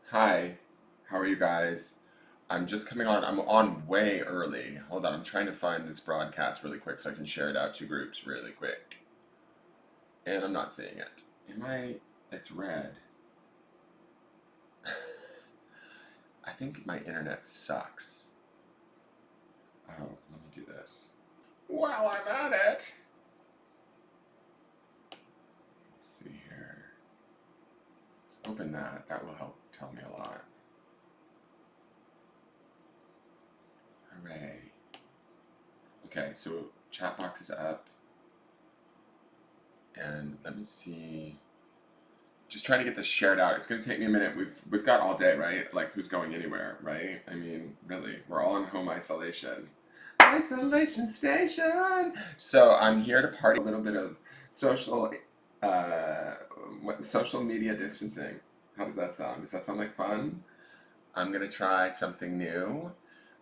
Hi, how are you guys? I'm just coming on. I'm on way early. Hold on, I'm trying to find this broadcast really quick so I can share it out to groups really quick. And I'm not seeing it. Am I? It's red. I think my internet sucks. Oh, let me do this. While I'm at it, let's see here. Let's open that. That will help tell me a lot. Hooray. Okay, so chat box is up. And let me see. Just trying to get this shared out. It's going to take me a minute. We've got all day, right? Like, who's going anywhere, right? I mean, really, we're all in home isolation. Isolation station. So I'm here to party a little bit of social, uh, social media distancing. How does that sound? Does that sound like fun? I'm gonna try something new.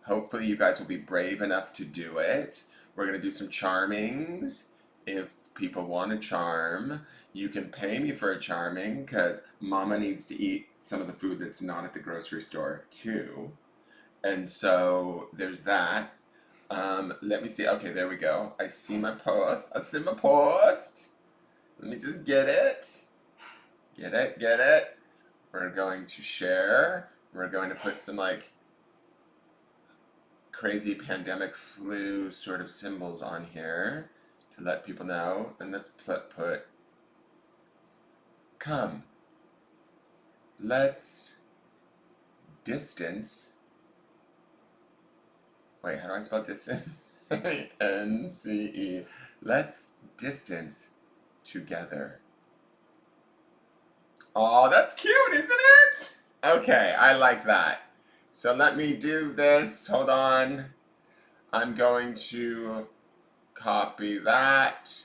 Hopefully, you guys will be brave enough to do it. We're gonna do some charmings. If people want a charm, you can pay me for a charming because Mama needs to eat some of the food that's not at the grocery store too. And so there's that. Let me see. Okay, there we go. I see my post. I see my post. Let me just get it. Get it, get it. We're going to share. We're going to put some like crazy pandemic flu sort of symbols on here to let people know. And let's put come. Let's distance. Wait, how do I spell distance? N-C-E. Let's distance together. Oh, that's cute, isn't it? Okay, I like that. So let me do this. Hold on. I'm going to copy that.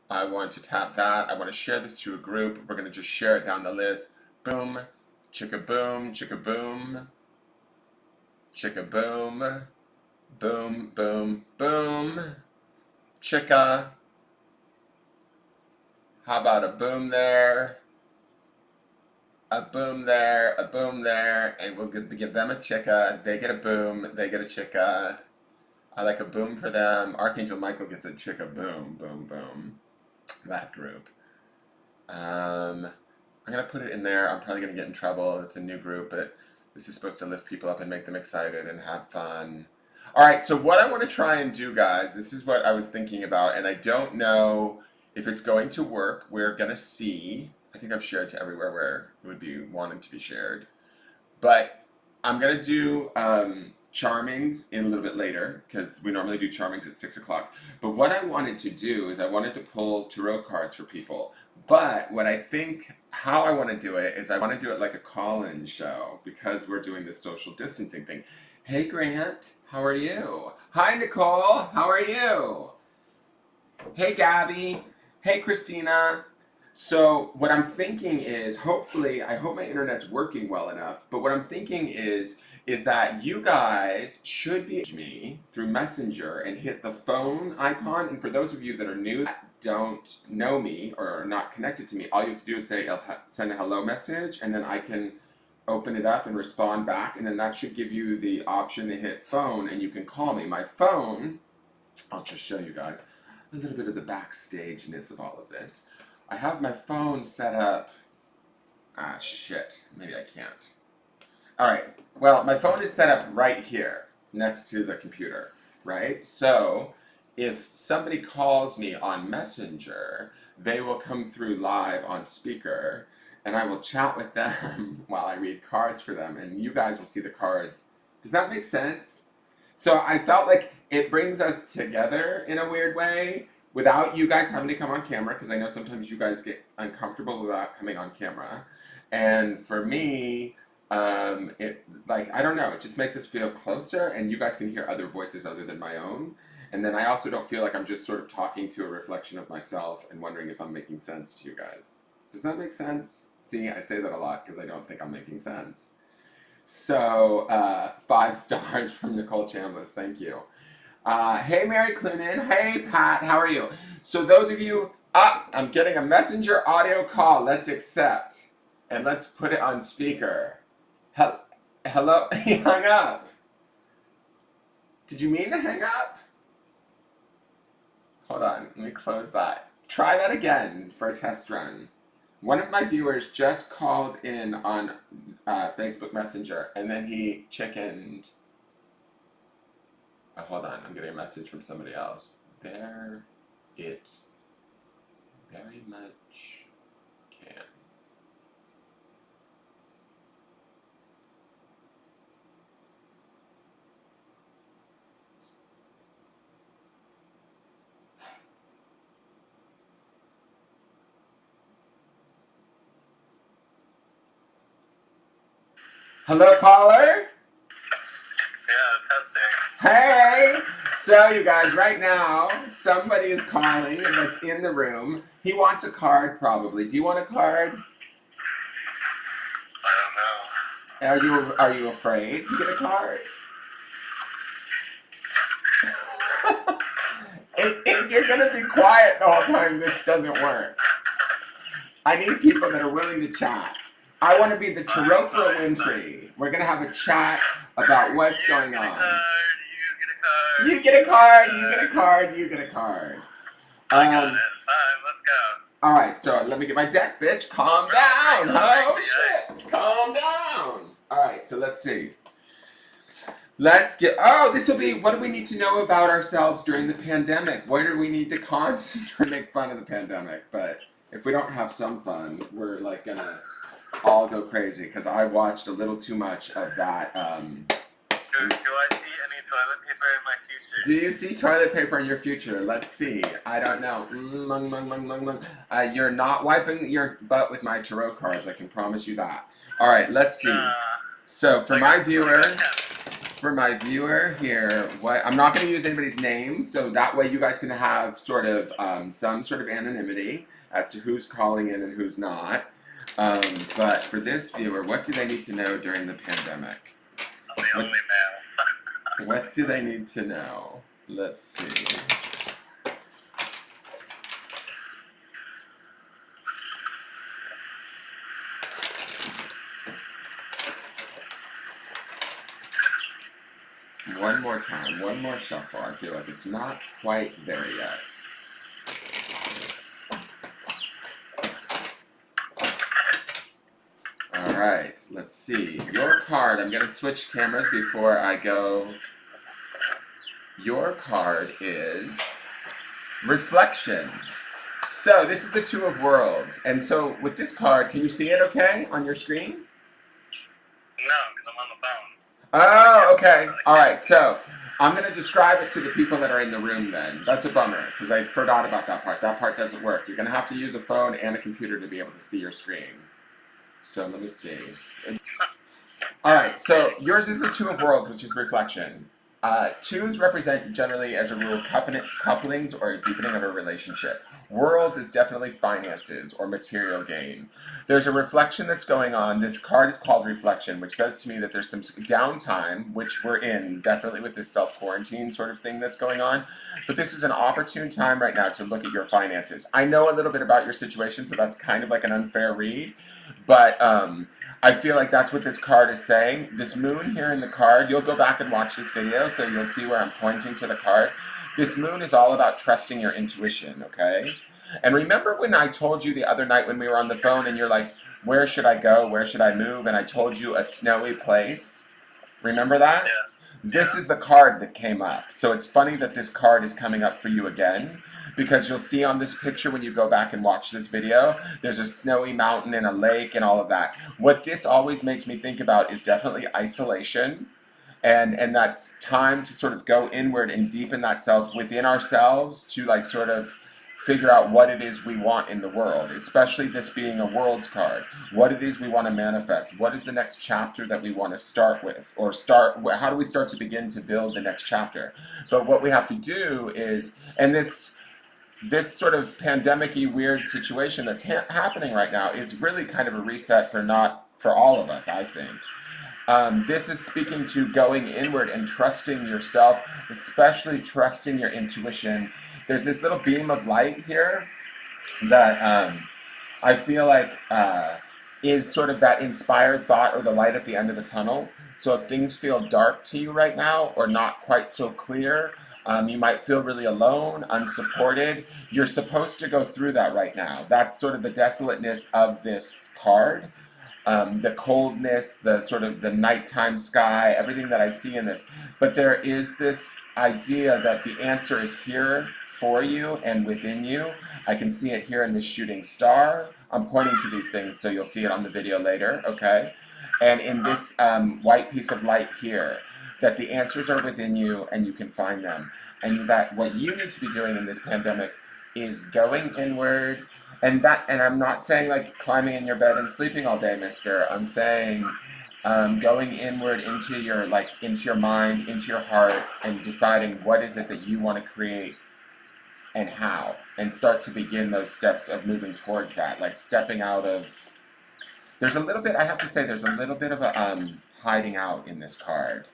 I want to tap that. I want to share this to a group. We're going to just share it down the list. Boom, chicka boom, chicka boom, chicka boom, boom, boom, boom, chicka. How about a boom there? A boom there, a boom there, and we'll give them a chicka. They get a boom, they get a chicka. I like a boom for them. Archangel Michael gets a chicka boom, boom, boom. That group. I'm gonna put it in there. I'm probably gonna get in trouble. It's a new group, but this is supposed to lift people up and make them excited and have fun. All right, so what I want to try and do, guys, this is what I was thinking about, and I don't know if it's going to work. We're gonna see. I think I've shared to everywhere where it would be wanted to be shared. But I'm gonna do charmings in a little bit later because we normally do charmings at 6 o'clock. But what I wanted to do is I wanted to pull tarot cards for people. But what I think how I want to do it is I want to do it like a call-in show because we're doing this social distancing thing. Hey Grant, how are you? Hi Nicole, how are you? Hey Gabby, hey Christina. So what I'm thinking is, hopefully, I hope my internet's working well enough, but what I'm thinking is that you guys should be me through Messenger and hit the phone icon. And for those of you that are new, that don't know me or are not connected to me, all you have to do is say, send a hello message, and then I can open it up and respond back, and then that should give you the option to hit phone, and you can call me. My phone, I'll just show you guys a little bit of the backstageness of all of this. I have my phone set up. Ah, shit. Maybe I can't. All right. Well, my phone is set up right here next to the computer, right? So if somebody calls me on Messenger, they will come through live on speaker, and I will chat with them while I read cards for them, and you guys will see the cards. Does that make sense? So I felt like it brings us together in a weird way without you guys having to come on camera, because I know sometimes you guys get uncomfortable without coming on camera. And for me, it like I don't know, it just makes us feel closer, and you guys can hear other voices other than my own. And then I also don't feel like I'm just sort of talking to a reflection of myself and wondering if I'm making sense to you guys. Does that make sense? See, I say that a lot because I don't think I'm making sense. So, 5 stars from Nicole Chambliss, thank you. Hey, Mary Clunan. Hey, Pat. How are you? So those of you, I'm getting a messenger audio call. Let's accept. And let's put it on speaker. Hello? He hung up. Did you mean to hang up? Hold on. Let me close that. Try that again for a test run. One of my viewers just called in on Facebook Messenger, and then he chickened. Oh, hold on, I'm getting a message from somebody else. There it very much can. Hello, caller? Yeah, testing. Hey! So, you guys, right now, somebody is calling that's in the room. He wants a card, probably. Do you want a card? I don't know. Are you afraid to get a card? If you're gonna be quiet the whole time, this doesn't work. I need people that are willing to chat. I want to be the Tarokra Winfrey. We're gonna have a chat about what's going on. You get a card. You get a card. You get a card. I got it. It's time. Let's go. All right. So let me get my deck, bitch. Calm down. Oh shit. Calm down. All right. So let's see. Let's get. Oh, this will be. What do we need to know about ourselves during the pandemic? Where do we need to concentrate, make fun of the pandemic? But if we don't have some fun, we're like gonna all go crazy because I watched a little too much of that. Do I see any toilet paper in my future? Do you see toilet paper in your future? Let's see. I don't know. You're not wiping your butt with my tarot cards. I can promise you that. All right, let's see. So for my viewer here, I'm not going to use anybody's name, so that way you guys can have sort of some sort of anonymity as to who's calling in and who's not. But for this viewer, what do they need to know during the pandemic? I'm the only male. What do they need to know? Let's see. One more time, one more shuffle. I feel like it's not quite there yet. Alright, let's see. Your card, I'm going to switch cameras before I go. Your card is Reflection. So, this is the Two of Worlds. And so, with this card, can you see it okay on your screen? No, because I'm on the phone. Oh, okay. Alright, so I'm going to describe it to the people that are in the room then. That's a bummer, because I forgot about that part. That part doesn't work. You're going to have to use a phone and a computer to be able to see your screen. So let me see. Alright, so yours is the Two of Worlds, which is reflection. Twos represent generally, as a rule, couplings or a deepening of a relationship. Worlds is definitely finances or material gain. There's a reflection that's going on. This card is called Reflection, which says to me that there's some downtime, which we're in, definitely with this self-quarantine sort of thing that's going on. But this is an opportune time right now to look at your finances. I know a little bit about your situation, so that's kind of like an unfair read. But I feel like that's what this card is saying. This moon here in the card, you'll go back and watch this video, so you'll see where I'm pointing to the card. This moon is all about trusting your intuition, okay? And remember when I told you the other night when we were on the phone and you're like, where should I go? Where should I move? And I told you a snowy place. Remember that? Yeah. This is the card that came up. So it's funny that this card is coming up for you again, because you'll see on this picture when you go back and watch this video, there's a snowy mountain and a lake and all of that. What this always makes me think about is definitely isolation. And that's time to sort of go inward and deepen that self within ourselves to like sort of figure out what it is we want in the world, especially this being a worlds card. What it is we want to manifest. What is the next chapter that we want to start with? Or how do we start to begin to build the next chapter? But what we have to do is, and this sort of pandemic-y weird situation that's happening right now is really kind of a reset for all of us, I think. This is speaking to going inward and trusting yourself, especially trusting your intuition. There's this little beam of light here that I feel like is sort of that inspired thought or the light at the end of the tunnel. So if things feel dark to you right now or not quite so clear, you might feel really alone, unsupported. You're supposed to go through that right now. That's sort of the desolateness of this card. The coldness, the sort of the nighttime sky, everything that I see in this. But there is this idea that the answer is here for you and within you. I can see it here in this shooting star. I'm pointing to these things, so you'll see it on the video later, okay? And in this white piece of light here, that the answers are within you and you can find them. And that what you need to be doing in this pandemic is going inward, and I'm not saying like climbing in your bed and sleeping all day, mister. I'm saying going inward into your mind, into your heart, and deciding what is it that you want to create and how, and start to begin those steps of moving towards that, like stepping out of. There's a little bit. I have to say, there's a little bit of a hiding out in this card.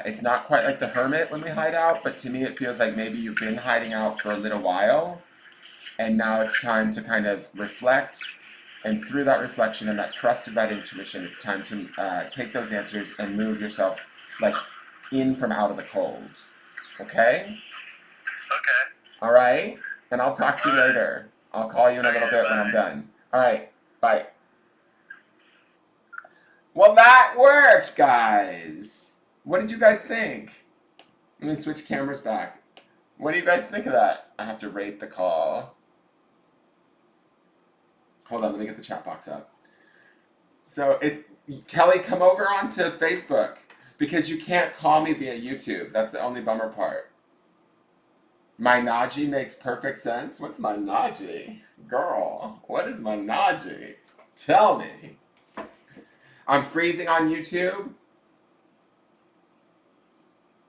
It's not quite like the hermit when we hide out, but to me it feels like maybe you've been hiding out for a little while. And now it's time to kind of reflect, and through that reflection and that trust of that intuition, it's time to take those answers and move yourself like in from out of the cold. Okay? Okay. All right? And I'll talk to you later. I'll call you in a little bit when I'm done. All right. Bye. Well, that worked, guys. What did you guys think? Let me switch cameras back. What do you guys think of that? I have to rate the call. Hold on, let me get the chat box up. So, Kelly, come over onto Facebook because you can't call me via YouTube. That's the only bummer part. My Naji makes perfect sense. What's my Naji? Girl, what is my Naji? Tell me. I'm freezing on YouTube.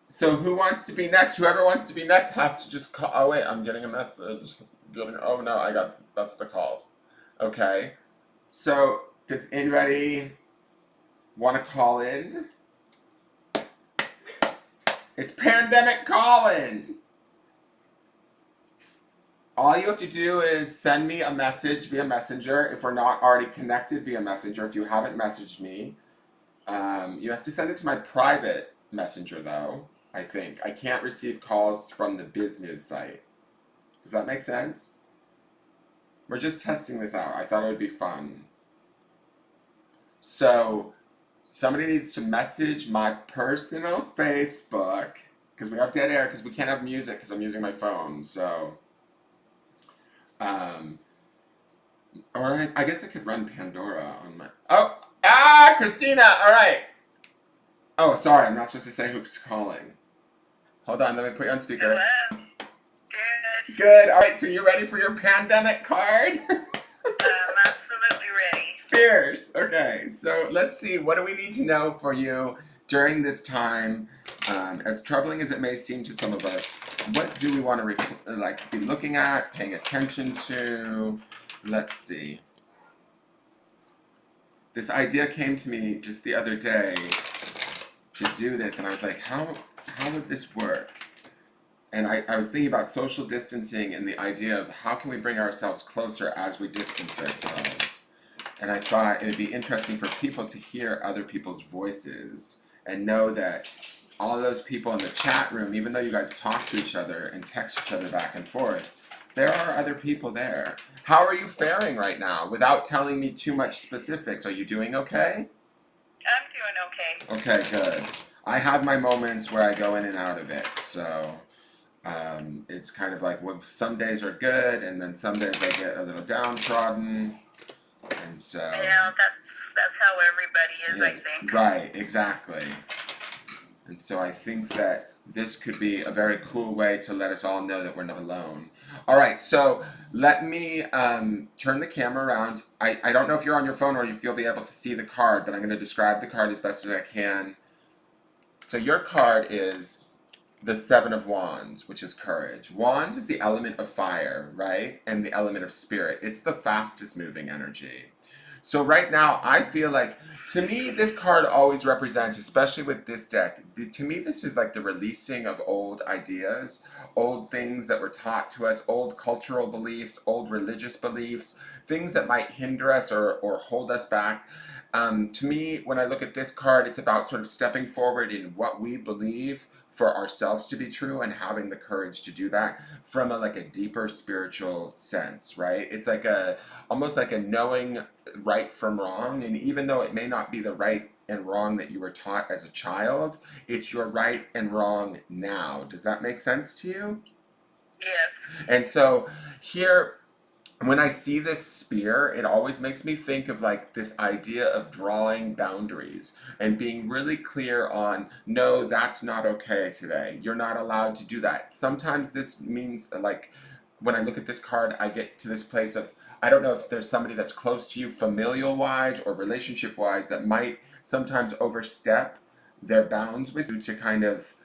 So who wants to be next? Whoever wants to be next has to just call. Oh wait, I'm getting a message. Oh no, that's the call. Okay. So, does anybody want to call in? It's pandemic calling. All you have to do is send me a message via Messenger. If we're not already connected via Messenger, if you haven't messaged me, you have to send it to my private Messenger though, I think. I can't receive calls from the business site. Does that make sense? We're just testing this out. I thought it would be fun. So, somebody needs to message my personal Facebook, because we have dead air, because we can't have music, because I'm using my phone, so. Or I guess I could run Pandora on my. Christina! Alright! Oh, sorry, I'm not supposed to say who's calling. Hold on, let me put you on speaker. Hello. Good. Good. All right, so you're ready for your pandemic card? I'm absolutely ready. Fierce. Okay, so let's see. What do we need to know for you during this time? As troubling as it may seem to some of us, what do we want to be looking at, paying attention to? Let's see. This idea came to me just the other day to do this, and I was like, how would this work? And I was thinking about social distancing and the idea of how can we bring ourselves closer as we distance ourselves. And I thought it would be interesting for people to hear other people's voices and know that all those people in the chat room, even though you guys talk to each other and text each other back and forth, there are other people there. How are you faring right now? Without telling me too much specifics, are you doing okay? I'm doing okay. Okay, good. I have my moments where I go in and out of it, so it's kind of like some days are good, and then some days I get a little downtrodden, and so. Yeah, that's how everybody is, yeah, I think. Right, exactly. And so I think that this could be a very cool way to let us all know that we're not alone. All right, so let me turn the camera around. I don't know if you're on your phone or if you'll be able to see the card, but I'm going to describe the card as best as I can. So your card is the Seven of Wands, which is courage. Wands is the element of fire, right? And the element of spirit. It's the fastest moving energy. So right now, I feel like, to me, this card always represents, especially with this deck, to me, this is like the releasing of old ideas, old things that were taught to us, old cultural beliefs, old religious beliefs, things that might hinder us or hold us back. To me, when I look at this card, it's about sort of stepping forward in what we believe for ourselves to be true and having the courage to do that from like a deeper spiritual sense, right? It's like a almost like a knowing right from wrong, and even though it may not be the right and wrong that you were taught as a child, it's your right and wrong now. Does that make sense to you? Yes. And so here, when I see this spear, it always makes me think of like this idea of drawing boundaries and being really clear on, no, that's not okay today. You're not allowed to do that. Sometimes this means like when I look at this card, I get to this place of, I don't know if there's somebody that's close to you familial wise or relationship wise that might sometimes overstep their bounds with you to kind of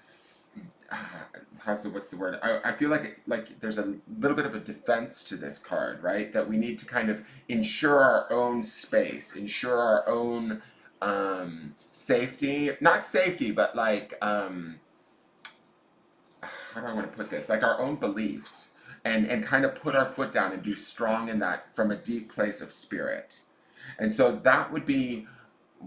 what's the word? I feel like there's a little bit of a defense to this card, right? That we need to kind of ensure our own space, ensure our own safety. Not safety, but like how do I want to put this? Like our own beliefs. And kind of put our foot down and be strong in that from a deep place of spirit. And so that would be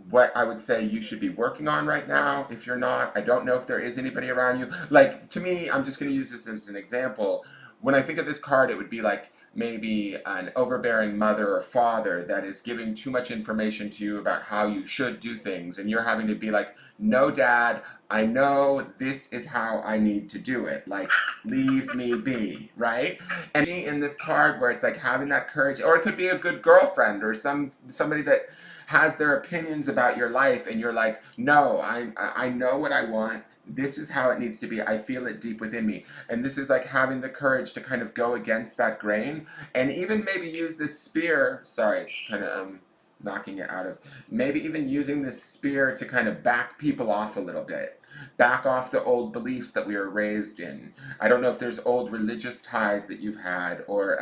what I would say you should be working on right now. If you're not, I don't know if there is anybody around you. Like, to me, I'm just going to use this as an example. When I think of this card, it would be like maybe an overbearing mother or father that is giving too much information to you about how you should do things. And you're having to be like, no, dad, I know this is how I need to do it. Like, leave me be, right? And in this card where it's like having that courage, or it could be a good girlfriend or somebody that has their opinions about your life, and you're like, no, I know what I want. This is how it needs to be. I feel it deep within me. And this is like having the courage to kind of go against that grain and even maybe use this spear. Sorry, it's kind of knocking it out of. Maybe even using this spear to kind of back people off a little bit. Back off the old beliefs that we were raised in. I don't know if there's old religious ties that you've had, or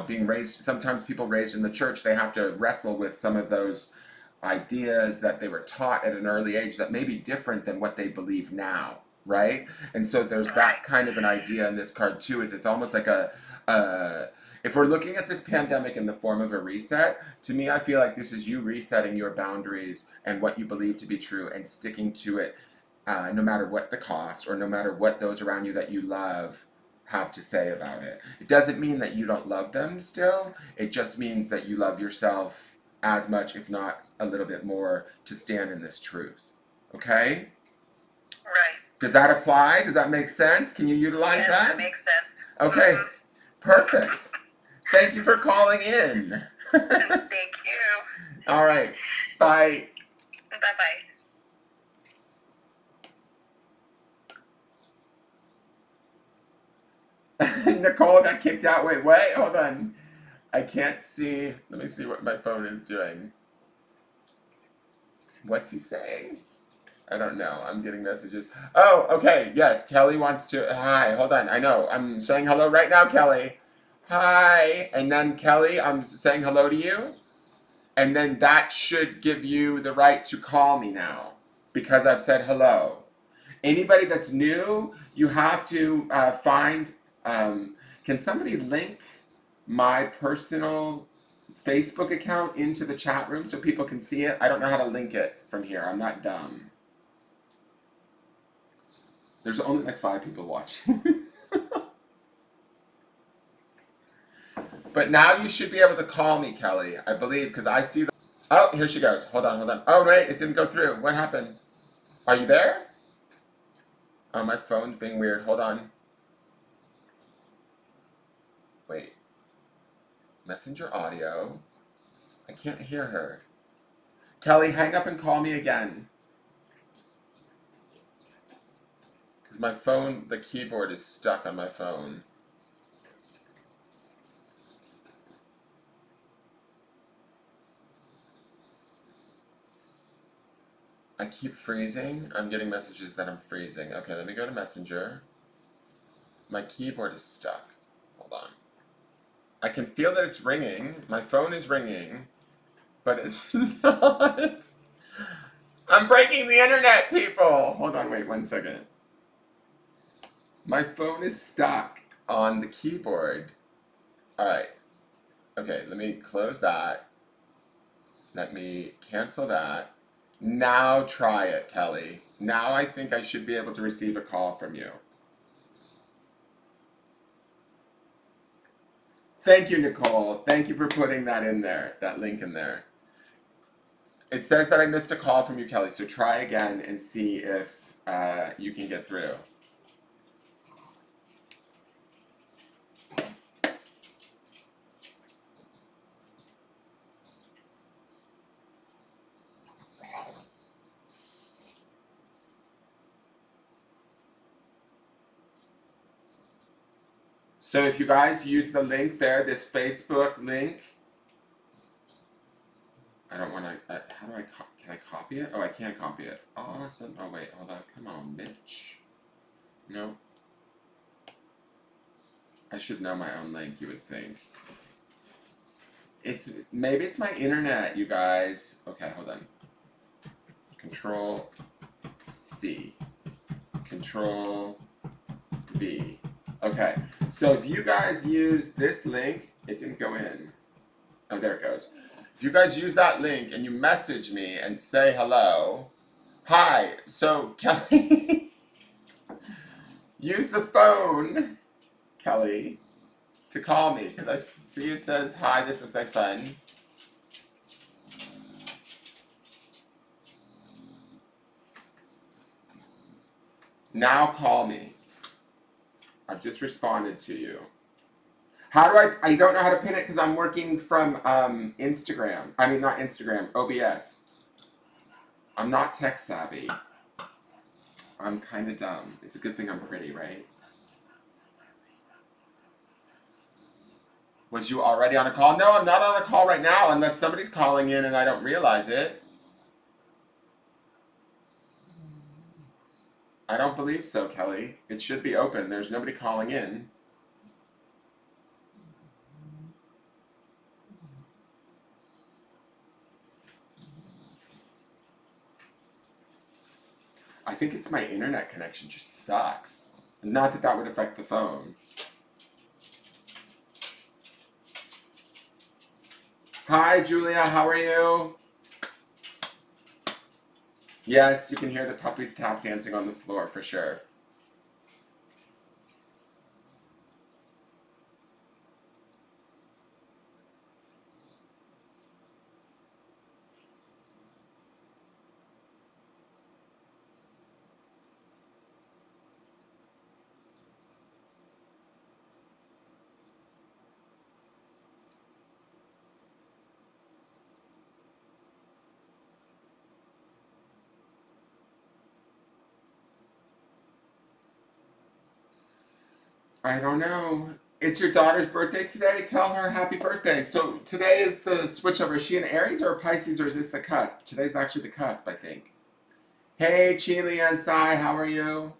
being raised, sometimes people raised in the church, they have to wrestle with some of those ideas that they were taught at an early age that may be different than what they believe now, right? And so there's that kind of an idea in this card too, is it's almost like if we're looking at this pandemic in the form of a reset, to me, I feel like this is you resetting your boundaries and what you believe to be true and sticking to it, no matter what the cost or no matter what those around you that you love have to say about it. It doesn't mean that you don't love them still. It just means that you love yourself as much, if not a little bit more, to stand in this truth. Okay? Right. Does that apply? Does that make sense? Can you utilize that? Yes, it makes sense. Okay. Perfect. Thank you for calling in. Thank you. All right. Bye. Bye-bye. Nicole got kicked out. Wait, what? Hold on. I can't see. Let me see what my phone is doing. What's he saying? I don't know. I'm getting messages. Oh, okay. Yes, Kelly wants to. Hi, hold on. I know. I'm saying hello right now, Kelly. Hi. And then, Kelly, I'm saying hello to you. And then that should give you the right to call me now because I've said hello. Anybody that's new, you have to find. Can somebody link my personal Facebook account into the chat room so people can see it? I don't know how to link it from here. I'm not dumb. There's only like 5 people watching. But now you should be able to call me, Kelly, I believe, because I see the. Oh, here she goes. Hold on, hold on. Oh, wait, it didn't go through. What happened? Are you there? Oh, my phone's being weird. Hold on. Wait. Messenger audio. I can't hear her. Kelly, hang up and call me again. Because my phone, the keyboard is stuck on my phone. I keep freezing. I'm getting messages that I'm freezing. Okay, let me go to Messenger. My keyboard is stuck. Hold on. I can feel that it's ringing. My phone is ringing. but it's not. I'm breaking the internet, people! Hold on, wait 1 second. My phone is stuck on the keyboard. Alright. Okay, let me close that. Let me cancel that. Now try it, Kelly. Now I think I should be able to receive a call from you. Thank you, Nicole. Thank you for putting that in there, that link in there. It says that I missed a call from you, Kelly, so try again and see if you can get through. So if you guys use the link there, this Facebook link, I don't want to, how do can I copy it? Oh, I can't copy it. Awesome. Oh, wait, hold on. Come on, bitch. No. I should know my own link, you would think. Maybe it's my internet, you guys. Okay, hold on. Control C. Control V. Okay, so if you guys use this link, it didn't go in. Oh, there it goes. If you guys use that link and you message me and say hello, hi, so Kelly, use the phone, Kelly, to call me, because I see it says, hi, this looks like fun. Now call me. I've just responded to you. How do I don't know how to pin it because I'm working from Instagram. I mean, not Instagram, OBS. I'm not tech savvy. I'm kind of dumb. It's a good thing I'm pretty, right? Was you already on a call? No, I'm not on a call right now unless somebody's calling in and I don't realize it. I don't believe so, Kelly. It should be open. There's nobody calling in. I think it's my internet connection just sucks. Not that that would affect the phone. Hi, Julia. How are you? Yes, you can hear the puppies tap dancing on the floor for sure. I don't know. It's your daughter's birthday today? Tell her happy birthday. So today is the switchover. Is she an Aries or a Pisces, or is this the cusp? Today's actually the cusp, I think. Hey, Chili and Sai, how are you?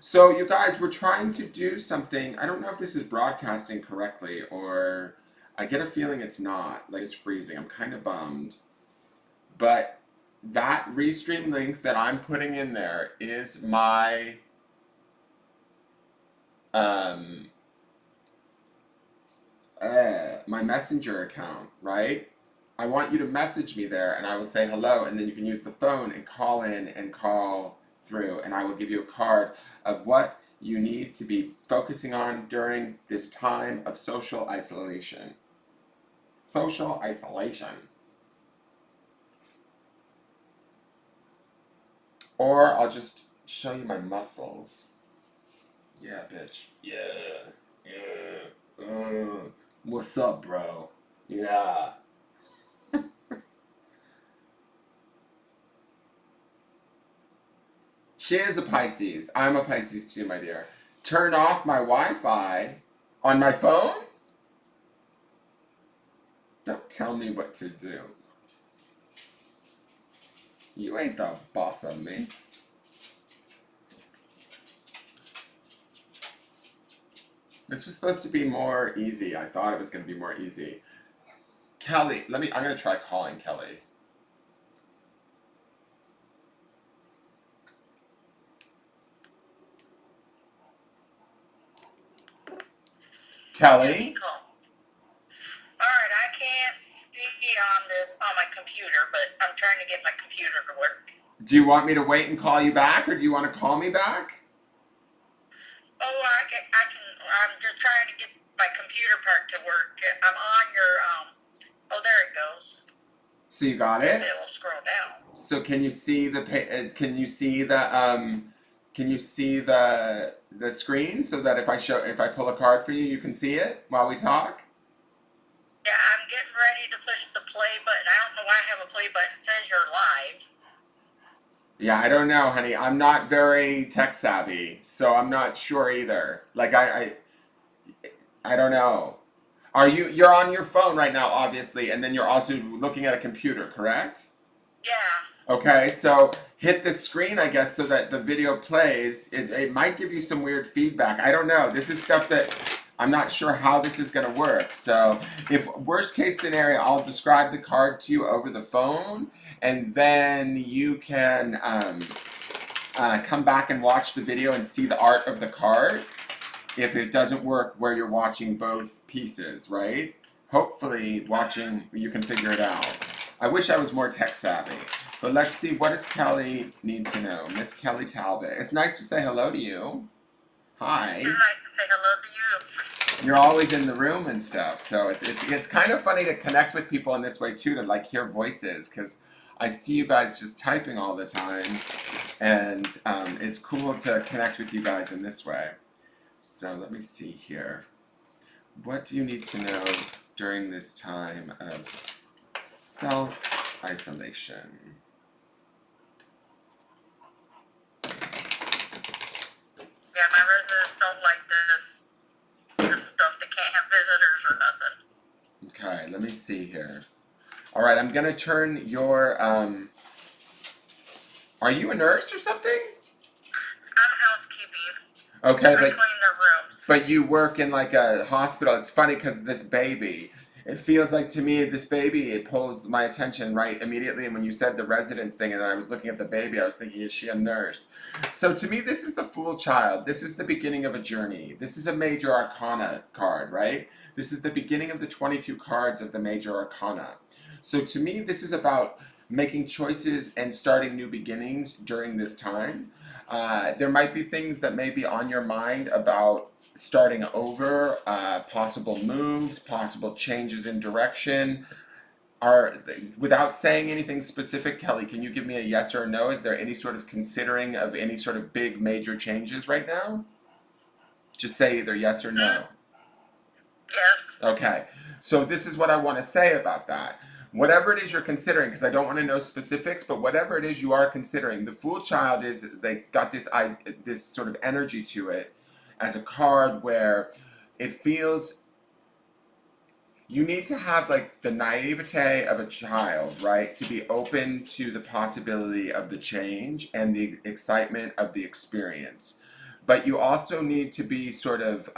So you guys, we're trying to do something. I don't know if this is broadcasting correctly, or I get a feeling it's not. Like it's freezing. I'm kind of bummed. But that restream link that I'm putting in there is um my messenger account, right? I want you to message me there and I will say hello, and then you can use the phone and call in and call through, and I will give you a card of what you need to be focusing on during this time of social isolation. Social isolation. Or I'll just show you my muscles. Yeah, bitch. Yeah. Yeah. What's up, bro? Yeah. She is a Pisces. I'm a Pisces too, my dear. Turn off my Wi-Fi on my phone? Don't tell me what to do. You ain't the boss of me. This was supposed to be more easy. I thought it was going to be more easy. Kelly, I'm gonna try calling Kelly. Kelly? Alright, I can't see on my computer, but I'm trying to get my computer to work. Do you want me to wait and call you back, or do you want to call me back? Oh, I'm just trying to get my computer part to work. I'm on your, oh, there it goes. So you got it? It will scroll down. So can you see can you see the screen so that if I pull a card for you, you can see it while we talk? Yeah, I'm getting ready to push the play button. I don't know why I have a play button. It says you're live. Yeah, I don't know, honey. I'm not very tech savvy, so I'm not sure either. Like I don't know. You're on your phone right now, obviously, and then you're also looking at a computer, correct? Yeah. Okay, so hit the screen, I guess, so that the video plays. It might give you some weird feedback. I don't know. This is stuff that I'm not sure how this is going to work. So, if worst case scenario, I'll describe the card to you over the phone, and then you can come back and watch the video and see the art of the card. If it doesn't work where you're watching both pieces, right? Hopefully, watching, you can figure it out. I wish I was more tech savvy. But let's see, what does Kelly need to know? Miss Kelly Talbot. It's nice to say hello to you. Hi. It's nice to say hello to you. You're always in the room and stuff, so it's kind of funny to connect with people in this way too, to like hear voices, because I see you guys just typing all the time, and it's cool to connect with you guys in this way. So let me see here. What do you need to know during this time of self-isolation? Yeah, my residents don't like this stuff. They can't have visitors or nothing. Okay, let me see here. All right, I'm gonna turn your. Are you a nurse or something? I'm housekeeping. Okay, I clean their rooms. but you work in like a hospital. It's funny because this baby. It feels like to me this baby. It pulls my attention right immediately. And when you said the residence thing, and I was looking at the baby, I was thinking, is she a nurse? So to me, this is the Fool Child. This is the beginning of a journey. This is a Major Arcana card, right? This is the beginning of the 22 cards of the Major Arcana. So to me, this is about making choices and starting new beginnings during this time. There might be things that may be on your mind about starting over, possible moves, possible changes in direction. Without saying anything specific, Kelly, can you give me a yes or a no? Is there any sort of considering of any sort of big major changes right now? Just say either yes or no. Yes. Okay, so this is what I want to say about that. Whatever it is you're considering, because I don't want to know specifics, but whatever it is you are considering, the Fool Child they got this sort of energy to it as a card where it feels you need to have like the naivete of a child, right? To be open to the possibility of the change and the excitement of the experience. But you also need to be sort of,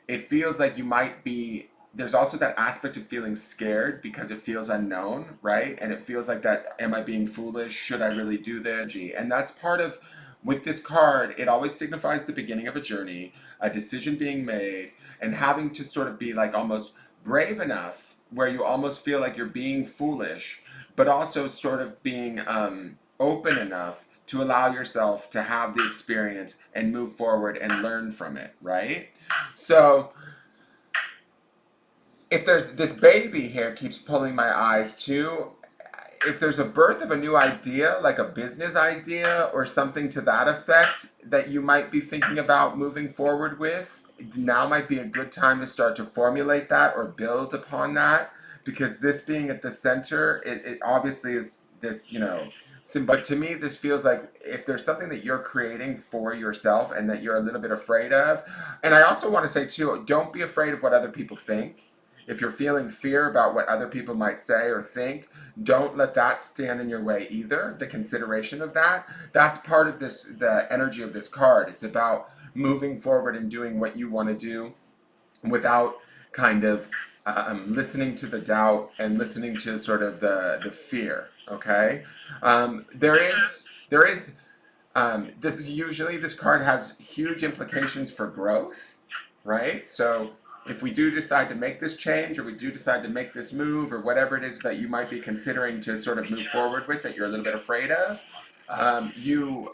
it feels like you might be, there's also that aspect of feeling scared because it feels unknown, right? And it feels like that, am I being foolish? Should I really do this? And that's part of, with this card, it always signifies the beginning of a journey, a decision being made, and having to sort of be like almost brave enough where you almost feel like you're being foolish, but also sort of being open enough to allow yourself to have the experience and move forward and learn from it, right? So if there's this baby here keeps pulling my eyes too, if there's a birth of a new idea, like a business idea or something to that effect that you might be thinking about moving forward with, now might be a good time to start to formulate that or build upon that, because this being at the center, it obviously is this, but to me this feels like if there's something that you're creating for yourself and that you're a little bit afraid of, and I also want to say too, don't be afraid of what other people think. If you're feeling fear about what other people might say or think, don't let that stand in your way either. The consideration of that, that's part of this, the energy of this card. It's about moving forward and doing what you want to do without kind of listening to the doubt and listening to sort of the fear. Okay, this card has huge implications for growth, right? So if we do decide to make this change, or we do decide to make this move, or whatever it is that you might be considering to sort of move forward with that you're a little bit afraid of, you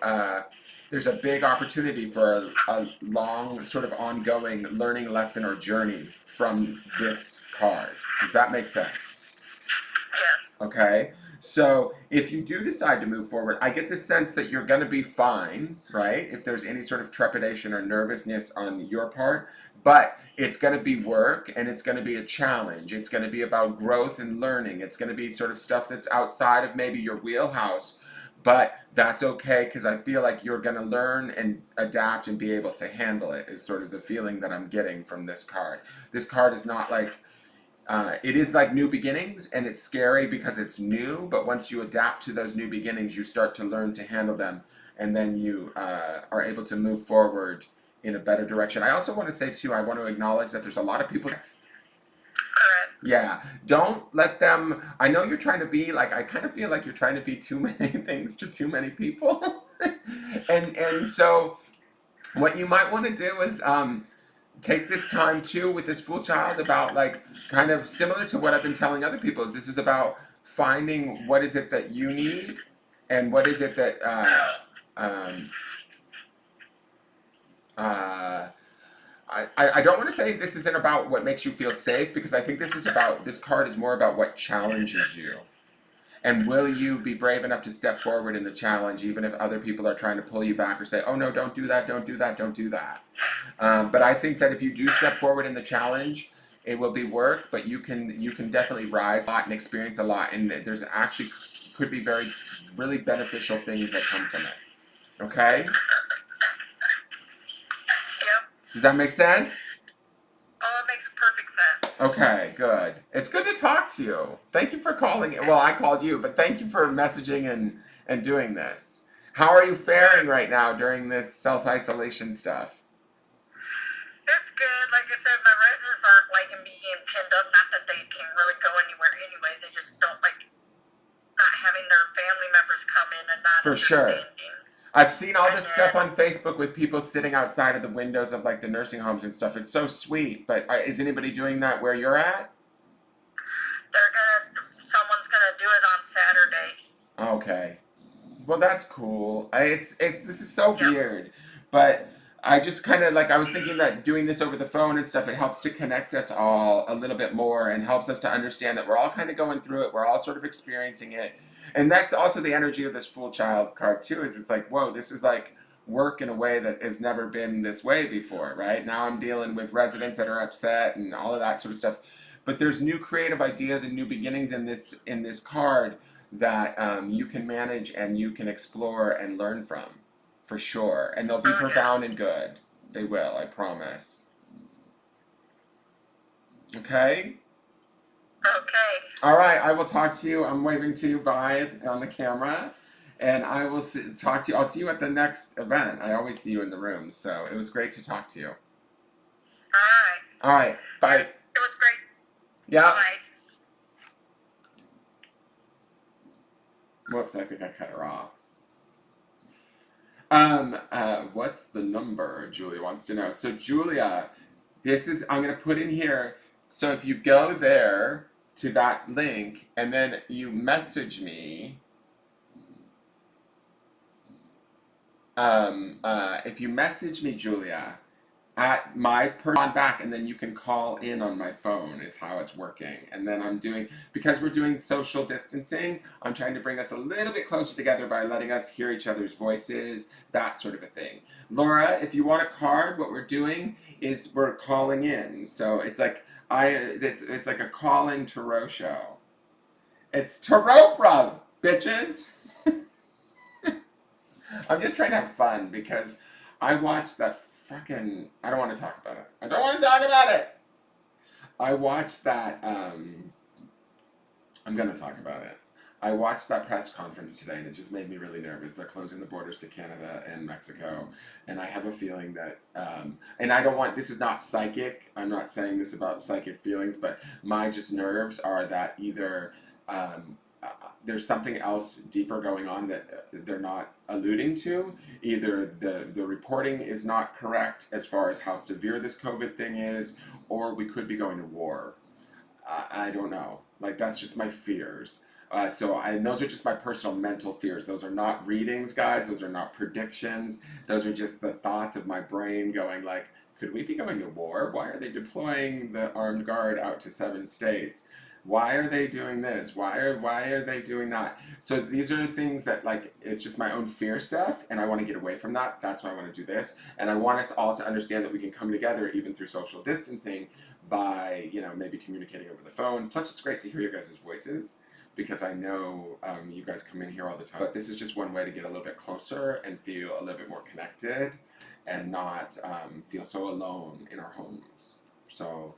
there's a big opportunity for a long sort of ongoing learning lesson or journey from this card. Does that make sense? Yes. Okay. So if you do decide to move forward, I get the sense that you're going to be fine, right? If there's any sort of trepidation or nervousness on your part, but it's going to be work, and it's going to be a challenge. It's going to be about growth and learning. It's going to be sort of stuff that's outside of maybe your wheelhouse, but that's okay, because I feel like you're going to learn and adapt and be able to handle it, is sort of the feeling that I'm getting from this card. This card is not like it is like new beginnings, and it's scary because it's new, but once you adapt to those new beginnings, you start to learn to handle them, and then you are able to move forward in a better direction. I also want to say, too, I want to acknowledge that there's a lot of people. Correct. Yeah, don't let them. I know you're trying to be like, I kind of feel like you're trying to be too many things to too many people. and so what you might want to do is take this time too with this Fool Child about, like, kind of similar to what I've been telling other people, is this is about finding what is it that you need, and what is it that I don't want to say this isn't about what makes you feel safe, because I think this card is more about what challenges you. And will you be brave enough to step forward in the challenge, even if other people are trying to pull you back or say, oh no, don't do that, don't do that, don't do that. But I think that if you do step forward in the challenge, it will be work, but you can definitely rise a lot and experience a lot, and there's actually could be really beneficial things that come from it. Okay? Yep. Does that make sense? Oh, it makes perfect sense. Okay, good. It's good to talk to you. Thank you for calling. Well, I called you, but thank you for messaging and doing this. How are you faring right now during this self-isolation stuff? It's good. Like I said, my residents aren't liking me being pinned up. Not that they can really go anywhere anyway. They just don't like not having their family members come in and not For sure. understanding. I've seen all this stuff on Facebook with people sitting outside of the windows of, like, the nursing homes and stuff. It's so sweet, but is anybody doing that where you're at? Someone's gonna do it on Saturday. Okay. Well, that's cool. This is so weird, but I just kind of, like, I was thinking that doing this over the phone and stuff, it helps to connect us all a little bit more, and helps us to understand that we're all kind of going through it. We're all sort of experiencing it. And that's also the energy of this Fool Child card too, is it's like, whoa, this is like work in a way that has never been this way before, right? Now I'm dealing with residents that are upset and all of that sort of stuff. But there's new creative ideas and new beginnings in this card that you can manage and you can explore and learn from, for sure. And they'll be profound and good. They will, I promise. Okay? Okay. All right, I will talk to you. I'm waving to you bye on the camera. And I will talk to you. I'll see you at the next event. I always see you in the room. So it was great to talk to you. All All right, bye. It was great. Yeah. Bye. Whoops, I think I cut her off. What's the number? Julia wants to know. So Julia, I'm gonna put in here. So if you go there to that link and then you message me, if you message me, Julia, at my on back, and then you can call in on my phone, is how it's working. And then because we're doing social distancing, I'm trying to bring us a little bit closer together by letting us hear each other's voices, that sort of a thing. Laura, if you want a card, what we're doing is we're calling in. So it's like it's like a call-in tarot show. It's tarot pro, bitches. I'm just trying to have fun because I watched that fucking. I don't want to talk about it. I don't want to talk about it. I watched that. I'm gonna talk about it. I watched that press conference today, and it just made me really nervous. They're closing the borders to Canada and Mexico, and I have a feeling that, and I don't want, this is not psychic, I'm not saying this about psychic feelings, but my just nerves are that either there's something else deeper going on that they're not alluding to. Either the reporting is not correct as far as how severe this COVID thing is, or we could be going to war. I don't know. Like, that's just my fears. And those are just my personal mental fears. Those are not readings, guys. Those are not predictions. Those are just the thoughts of my brain going like, could we be going to war? Why are they deploying the armed guard out to 7 states? Why are they doing this? Why are they doing that? So these are things that, like, it's just my own fear stuff, and I want to get away from that. That's why I want to do this. And I want us all to understand that we can come together even through social distancing by, maybe communicating over the phone. Plus, it's great to hear your guys' voices because I know you guys come in here all the time. But this is just one way to get a little bit closer and feel a little bit more connected and not feel so alone in our homes. So,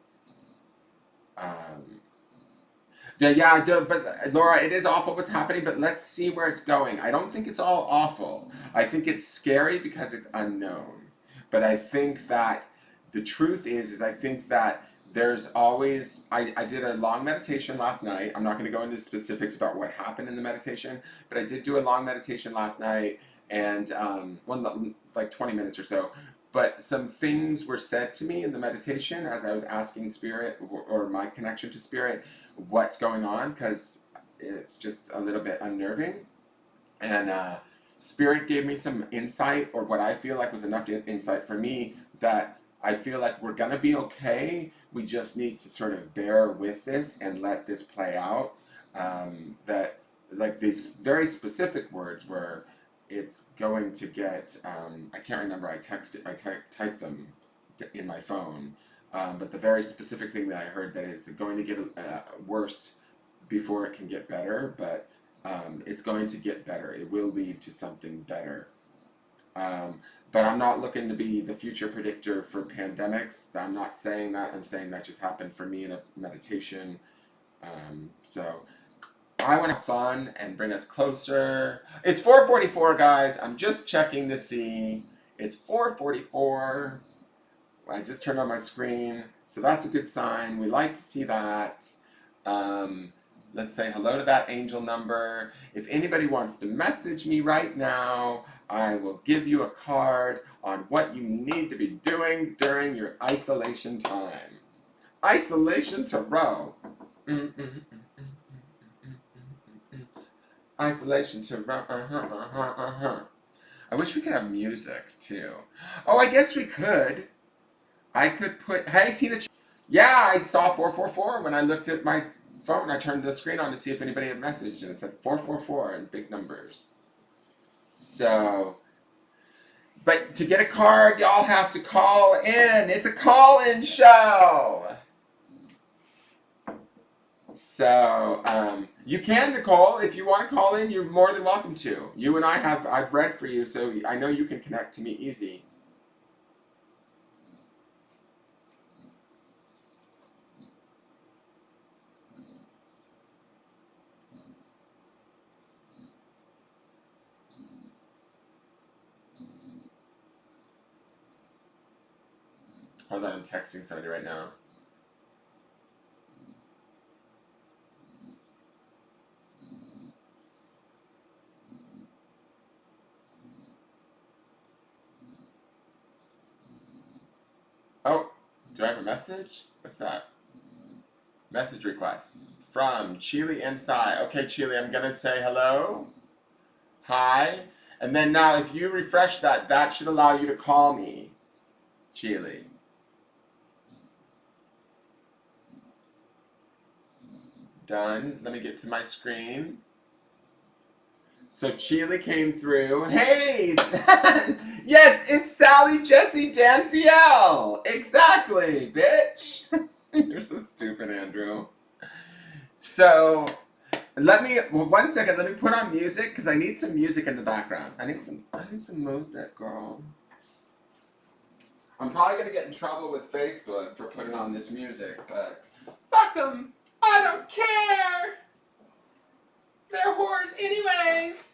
but Laura, it is awful what's happening, but let's see where it's going. I don't think it's all awful. I think it's scary because it's unknown. But I think that the truth is I think that there's always, I did a long meditation last night. I'm not going to go into specifics about what happened in the meditation, but I did do a long meditation last night, and like 20 minutes or so. But some things were said to me in the meditation as I was asking Spirit, or my connection to Spirit, what's going on, because it's just a little bit unnerving. And Spirit gave me some insight, or what I feel like was enough insight for me, that I feel like we're gonna be okay. We just need to sort of bear with this and let this play out. That, like, these very specific words were, it's going to get, I can't remember, I typed them in my phone, but the very specific thing that I heard, that it's going to get worse before it can get better, but it's going to get better. It will lead to something better. But I'm not looking to be the future predictor for pandemics. I'm not saying that. I'm saying that just happened for me in a meditation. So I want to have fun and bring us closer. It's 4:44, guys. I'm just checking to see. It's 4:44. I just turned on my screen, so that's a good sign. We like to see that. Let's say hello to that angel number. If anybody wants to message me right now, I will give you a card on what you need to be doing during your isolation time. Isolation tarot. Isolation tarot. I wish we could have music too. Oh, I guess we could. I could put, hey Tina. Yeah, I saw 444 when I looked at my phone. I turned the screen on to see if anybody had messaged, and it said 444 in big numbers. So, but to get a card, y'all have to call in. It's a call-in show. So, you can, Nicole, if you want to call in, you're more than welcome to. You and I've read for you, so I know you can connect to me easy. Hold on, I'm texting somebody right now. Oh, do I have a message? What's that? Message requests from Chile Inside. Okay, Chile, I'm gonna say hello. Hi. And then now if you refresh that, that should allow you to call me, Chile. Done. Let me get to my screen. So Chile came through. Hey! Yes, it's Sally Jesse Danfiel! Exactly, bitch! You're so stupid, Andrew. So, one second, let me put on music, because I need some music in the background. I need some music, girl. I'm probably going to get in trouble with Facebook for putting on this music, but fuck them! I don't care! They're whores anyways.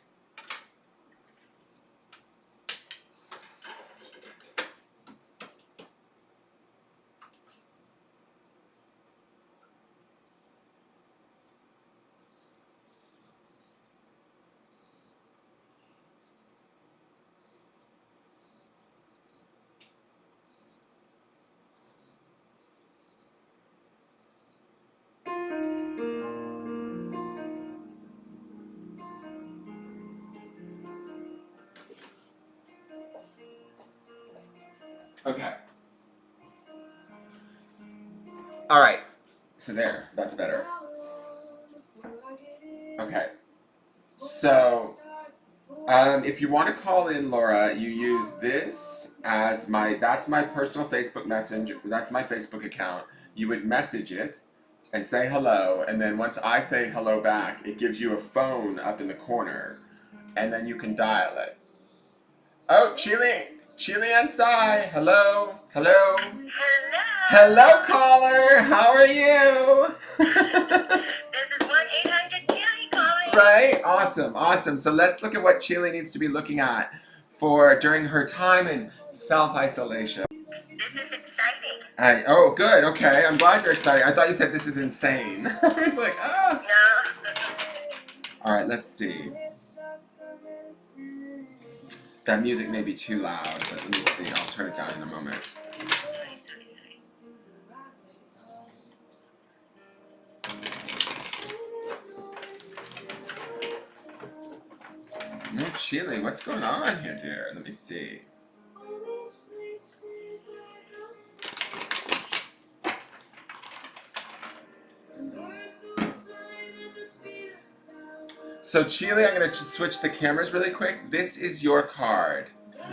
Okay. All right. So there. That's better. Okay. So, if you want to call in, Laura, you use this as that's my personal Facebook messenger. That's my Facebook account. You would message it and say hello, and then once I say hello back, it gives you a phone up in the corner, and then you can dial it. Oh, Chile and Sai, hello, hello. Hello. Hello, caller. How are you? This is 1-800 Chili calling. Right? Awesome, awesome. So let's look at what Chile needs to be looking at for during her time in self-isolation. This is exciting. Oh, good. Okay, I'm glad you're excited. I thought you said this is insane. I was like, ah. No. All right, let's see. That music may be too loud, but let me see. I'll turn it down in a moment. No, Chile, what's going on here, dear? Let me see. So, Chile, I'm going to switch the cameras really quick. This is your card.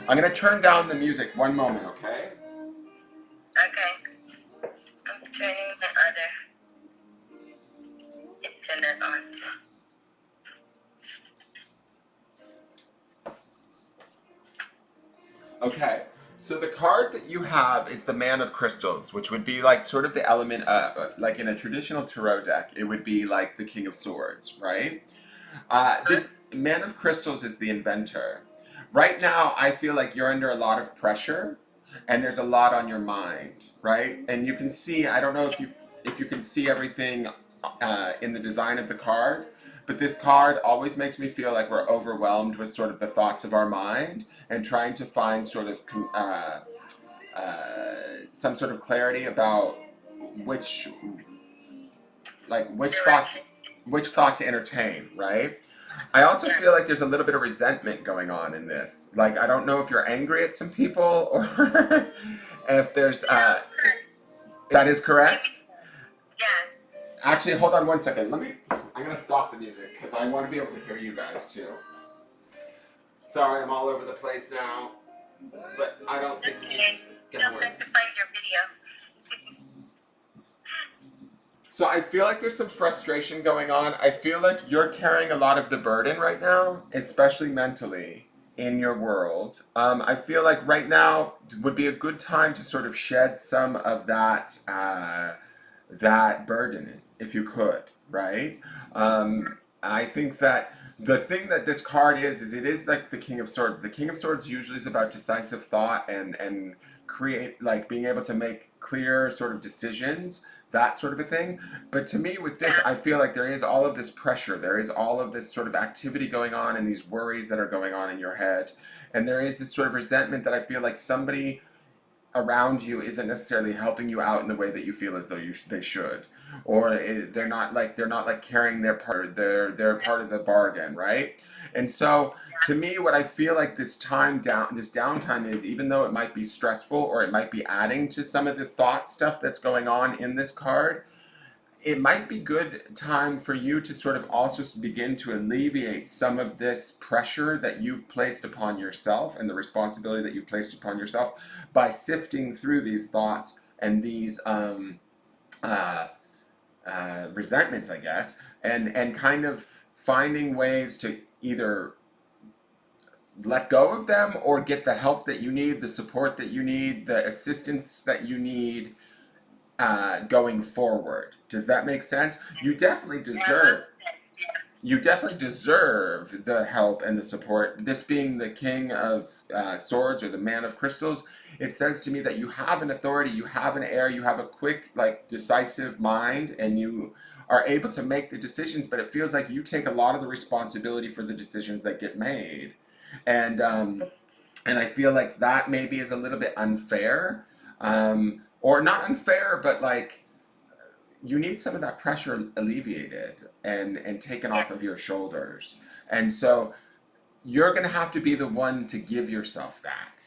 I'm going to turn down the music. One moment, okay? Okay. I'm turning the other internet on. Okay, so the card that you have is the Man of Crystals, which would be like sort of the element, like in a traditional tarot deck, it would be like the King of Swords, right? This Man of Crystals is the inventor. Right now, I feel like you're under a lot of pressure, and there's a lot on your mind, right? And you can see, I don't know if you can see everything in the design of the card, but this card always makes me feel like we're overwhelmed with sort of the thoughts of our mind and trying to find sort of some sort of clarity about which which thought to entertain, right? I also feel like there's a little bit of resentment going on in this. Like, I don't know if you're angry at some people or if there's that is correct. Yeah. Actually, hold on one second. I'm gonna stop the music because I want to be able to hear you guys too. Sorry, I'm all over the place now, but I don't think the music's gonna Don't work. have to find your video. So I feel like there's some frustration going on. I feel like you're carrying a lot of the burden right now, especially mentally in your world. I feel like right now would be a good time to sort of shed some of that burden, if you could, right? I think that the thing that this card is it is like the King of Swords. The King of Swords usually is about decisive thought and create like being able to make clear sort of decisions, that sort of a thing. But to me, with this, I feel like there is all of this pressure. There is all of this sort of activity going on and these worries that are going on in your head. And there is this sort of resentment that I feel like somebody around you isn't necessarily helping you out in the way that you feel as though they should, or they're not like carrying their part. They're part of the bargain, right? And so to me, what I feel like this downtime is, even though it might be stressful or it might be adding to some of the thought stuff that's going on in this card, it might be good time for you to sort of also begin to alleviate some of this pressure that you've placed upon yourself and the responsibility that you've placed upon yourself by sifting through these thoughts and these uh, resentments, I guess, and kind of finding ways to either let go of them or get the help that you need, the support that you need, the assistance that you need going forward. Does that make sense? You definitely deserve. you definitely deserve the help and the support. This being the king of swords or the man of crystals, it says to me that you have an authority, you have an air, you have a quick, like, decisive mind, and you are able to make the decisions, but it feels like you take a lot of the responsibility for the decisions that get made. And and I feel like that maybe is a little bit unfair, or not unfair, but like you need some of that pressure alleviated and taken Yeah. off of your shoulders. And so you're going to have to be the one to give yourself that.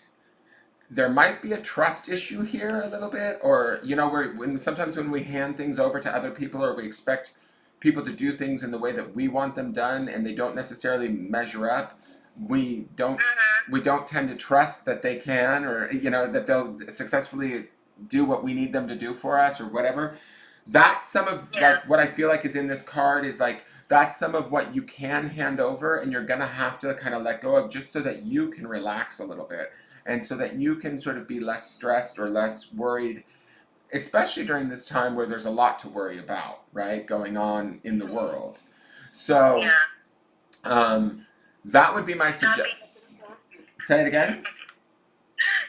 There might be a trust issue here a little bit, or you know, where when sometimes when we hand things over to other people or we expect people to do things in the way that we want them done and they don't necessarily measure up, we don't Mm-hmm. we don't tend to trust that they can, or you know, that they'll successfully do what we need them to do for us or whatever. That's some of Yeah. like what I feel like is in this card, is like that's some of what you can hand over and you're gonna have to kind of let go of, just so that you can relax a little bit and so that you can sort of be less stressed or less worried, especially during this time where there's a lot to worry about, right, going on in the world. So Yeah. um, that would be my Stop suggestion. being a control freak. Say it again.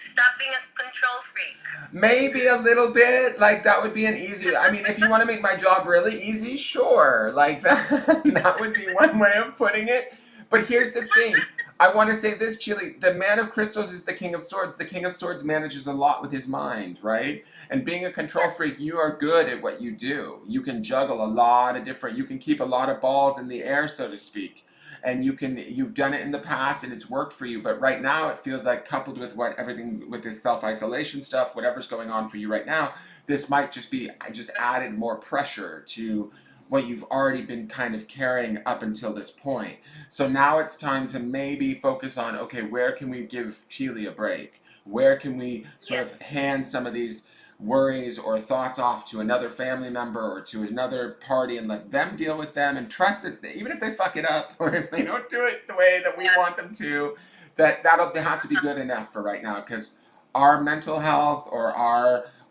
Stop being a control freak. Maybe a little bit. Like that would be an easy. I mean, if you want to make my job really easy, sure. Like that. That would be one way of putting it. But here's the thing. I want to say this, Chili. The Man of Crystals is the King of Swords. The King of Swords manages a lot with his mind, right? And being a control Yes. freak, you are good at what you do. You can juggle a lot of different. You can keep a lot of balls in the air, so to speak, and you've done it in the past and it's worked for you, but right now it feels like, coupled with what everything with this self-isolation stuff, whatever's going on for you right now, this might just be just added more pressure to what you've already been kind of carrying up until this point. So now it's time to maybe focus on, okay, where can we give Chile a break? Where can we sort Yes. of hand some of these worries or thoughts off to another family member or to another party and let them deal with them, and trust that even if they fuck it up or if they don't do it the way that we Yeah. want them to, that'll have to be good enough for right now, because our mental health or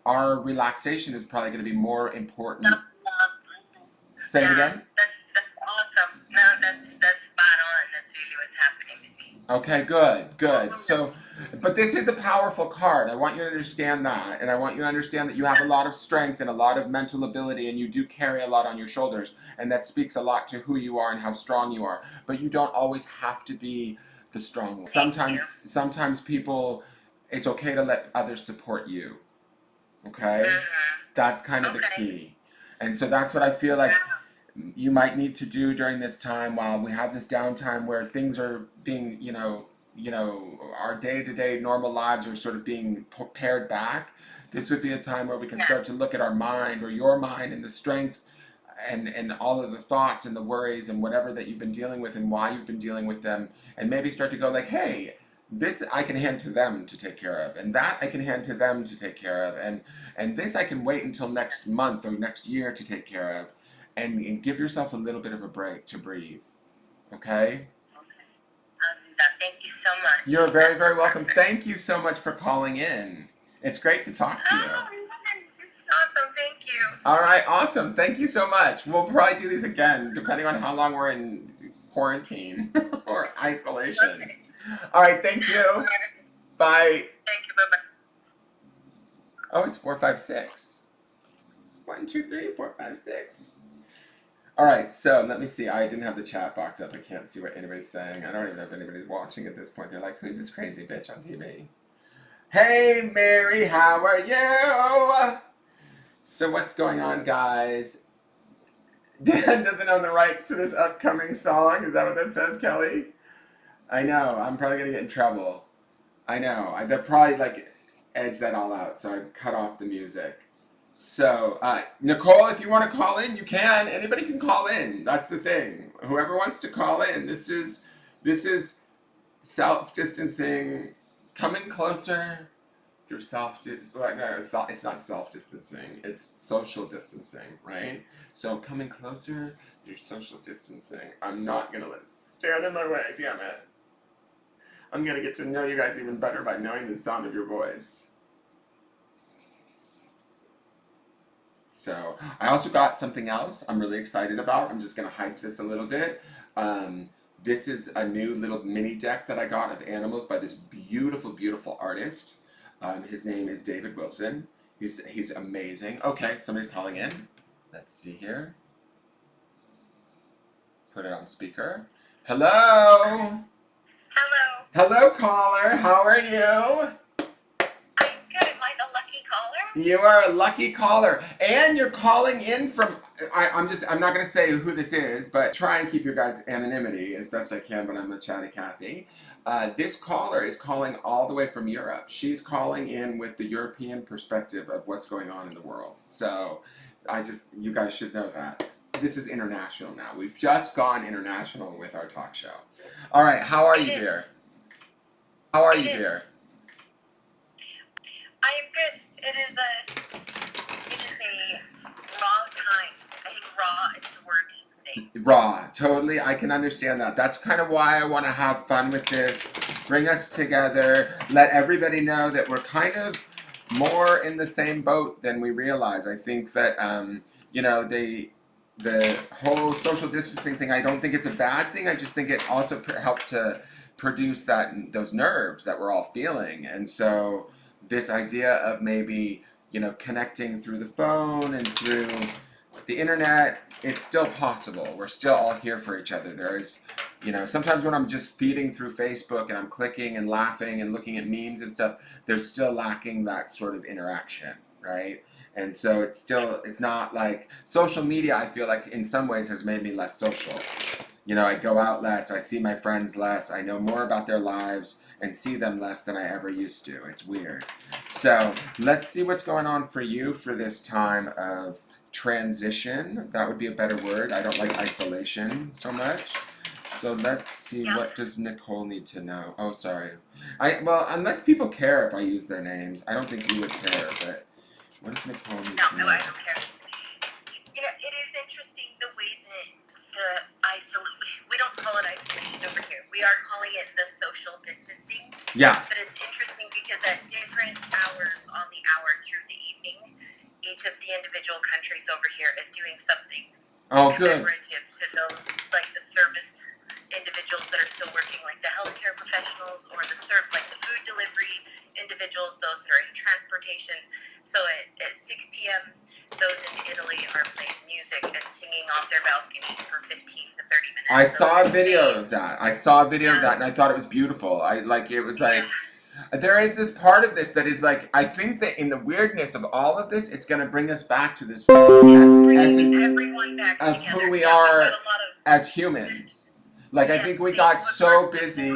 our relaxation is probably going to be more important. Love. Say it Yeah. again. That's awesome. No, that's spot on. That's really what's happening with me. Okay, good. So, but this is a powerful card. I want you to understand that. And I want you to understand that you have a lot of strength and a lot of mental ability, and you do carry a lot on your shoulders. And that speaks a lot to who you are and how strong you are. But you don't always have to be the strong one. Thank you. Sometimes people, it's okay to let others support you. Okay? Mm-hmm. That's kind of the Okay. key. And so that's what I feel like Yeah. you might need to do during this time while we have this downtime where things are being, our day-to-day normal lives are sort of being pared back. This would be a time where we can Yeah. start to look at our mind, or your mind, and the strength and all of the thoughts and the worries and whatever that you've been dealing with and why you've been dealing with them, and maybe start to go like, hey, this I can hand to them to take care of, and that I can hand to them to take care of, and this I can wait until next month or next year to take care of, and give yourself a little bit of a break to breathe. Okay? Okay. I'll do that. Thank you so much. You're very, That's very welcome. perfect. Thank you so much for calling in. It's great to talk to you. Oh, awesome. Thank you. All right, awesome. Thank you so much. We'll probably do these again, depending on how long we're in quarantine or isolation. Okay. All right, thank you. Bye. Thank you. Bye bye. Oh, it's 456. 1, 2, 3, 4, 5, 6. All right, so let me see. I didn't have the chat box up. I can't see what anybody's saying. I don't even know if anybody's watching at this point. They're like, who's this crazy bitch on TV? Hey, Mary, how are you? So what's going on, guys? Dan doesn't own the rights to this upcoming song. Is that what that says, Kelly? I know. I'm probably going to get in trouble. I know. They'll probably, like, edge that all out, so I cut off the music. So, Nicole, if you want to call in, you can. Anybody can call in. That's the thing. Whoever wants to call in. This is self-distancing, coming closer through it's not self-distancing. It's social distancing, right? So coming closer through social distancing. I'm not gonna let it stand in my way. Damn it. I'm gonna get to know you guys even better by knowing the sound of your voice. So I also got something else I'm really excited about. I'm just gonna hype this a little bit. Um, this is a new little mini deck that I got of animals by this beautiful, beautiful artist. His name is David Wilson. He's amazing. Okay, somebody's calling in. Let's see here. Put it on speaker. Hello. Hello. Hello, caller. How are you? I'm good. Am I the lucky caller? You are a lucky caller, and you're calling in from. I'm not gonna say who this is, but try and keep your guys' anonymity as best I can. But I'm a chatty Cathy. This caller is calling all the way from Europe. She's calling in with the European perspective of what's going on in the world. So, you guys should know that this is international now. We've just gone international with our talk show. All right, how are you, dear? How are you, dear? I am good. It is a raw time. I think raw is the word today. Raw, totally. I can understand that. That's kind of why I want to have fun with this. Bring us together. Let everybody know that we're kind of more in the same boat than we realize. I think that the whole social distancing thing. I don't think it's a bad thing. I just think it also helps to produce those nerves that we're all feeling, and so this idea of maybe connecting through the phone and through the internet, it's still possible. We're still all here for each other. There's sometimes when I'm just feeding through Facebook and I'm clicking and laughing and looking at memes and stuff, there's still lacking that sort of interaction, right? And so it's not like social media, I feel like in some ways has made me less social. I go out less, I see my friends less, I know more about their lives and see them less than I ever used to. It's weird. So let's see what's going on for you for this time of transition. That would be a better word. I don't like isolation so much. So let's see, what does Nicole need to know? Oh, sorry. Well, unless people care if I use their names. I don't think you would care, but what does Nicole need to know? No, I don't care. It is interesting the way that we don't call it isolation over here. We are calling it the social distancing. Yeah. But it's interesting because at different hours on the hour through the evening, each of the individual countries over here is doing something commemorative to those, like the service individuals that are still working, like the healthcare professionals, or the food delivery individuals, those that are in transportation. So at 6 p.m., those in Italy are playing music and singing off their balcony for 15 to 30 minutes. I saw a video of that. And I thought it was beautiful. There is this part of this that is like, I think that in the weirdness of all of this, it's going to bring us back to this essence of who we are as humans. Like, I think we got so busy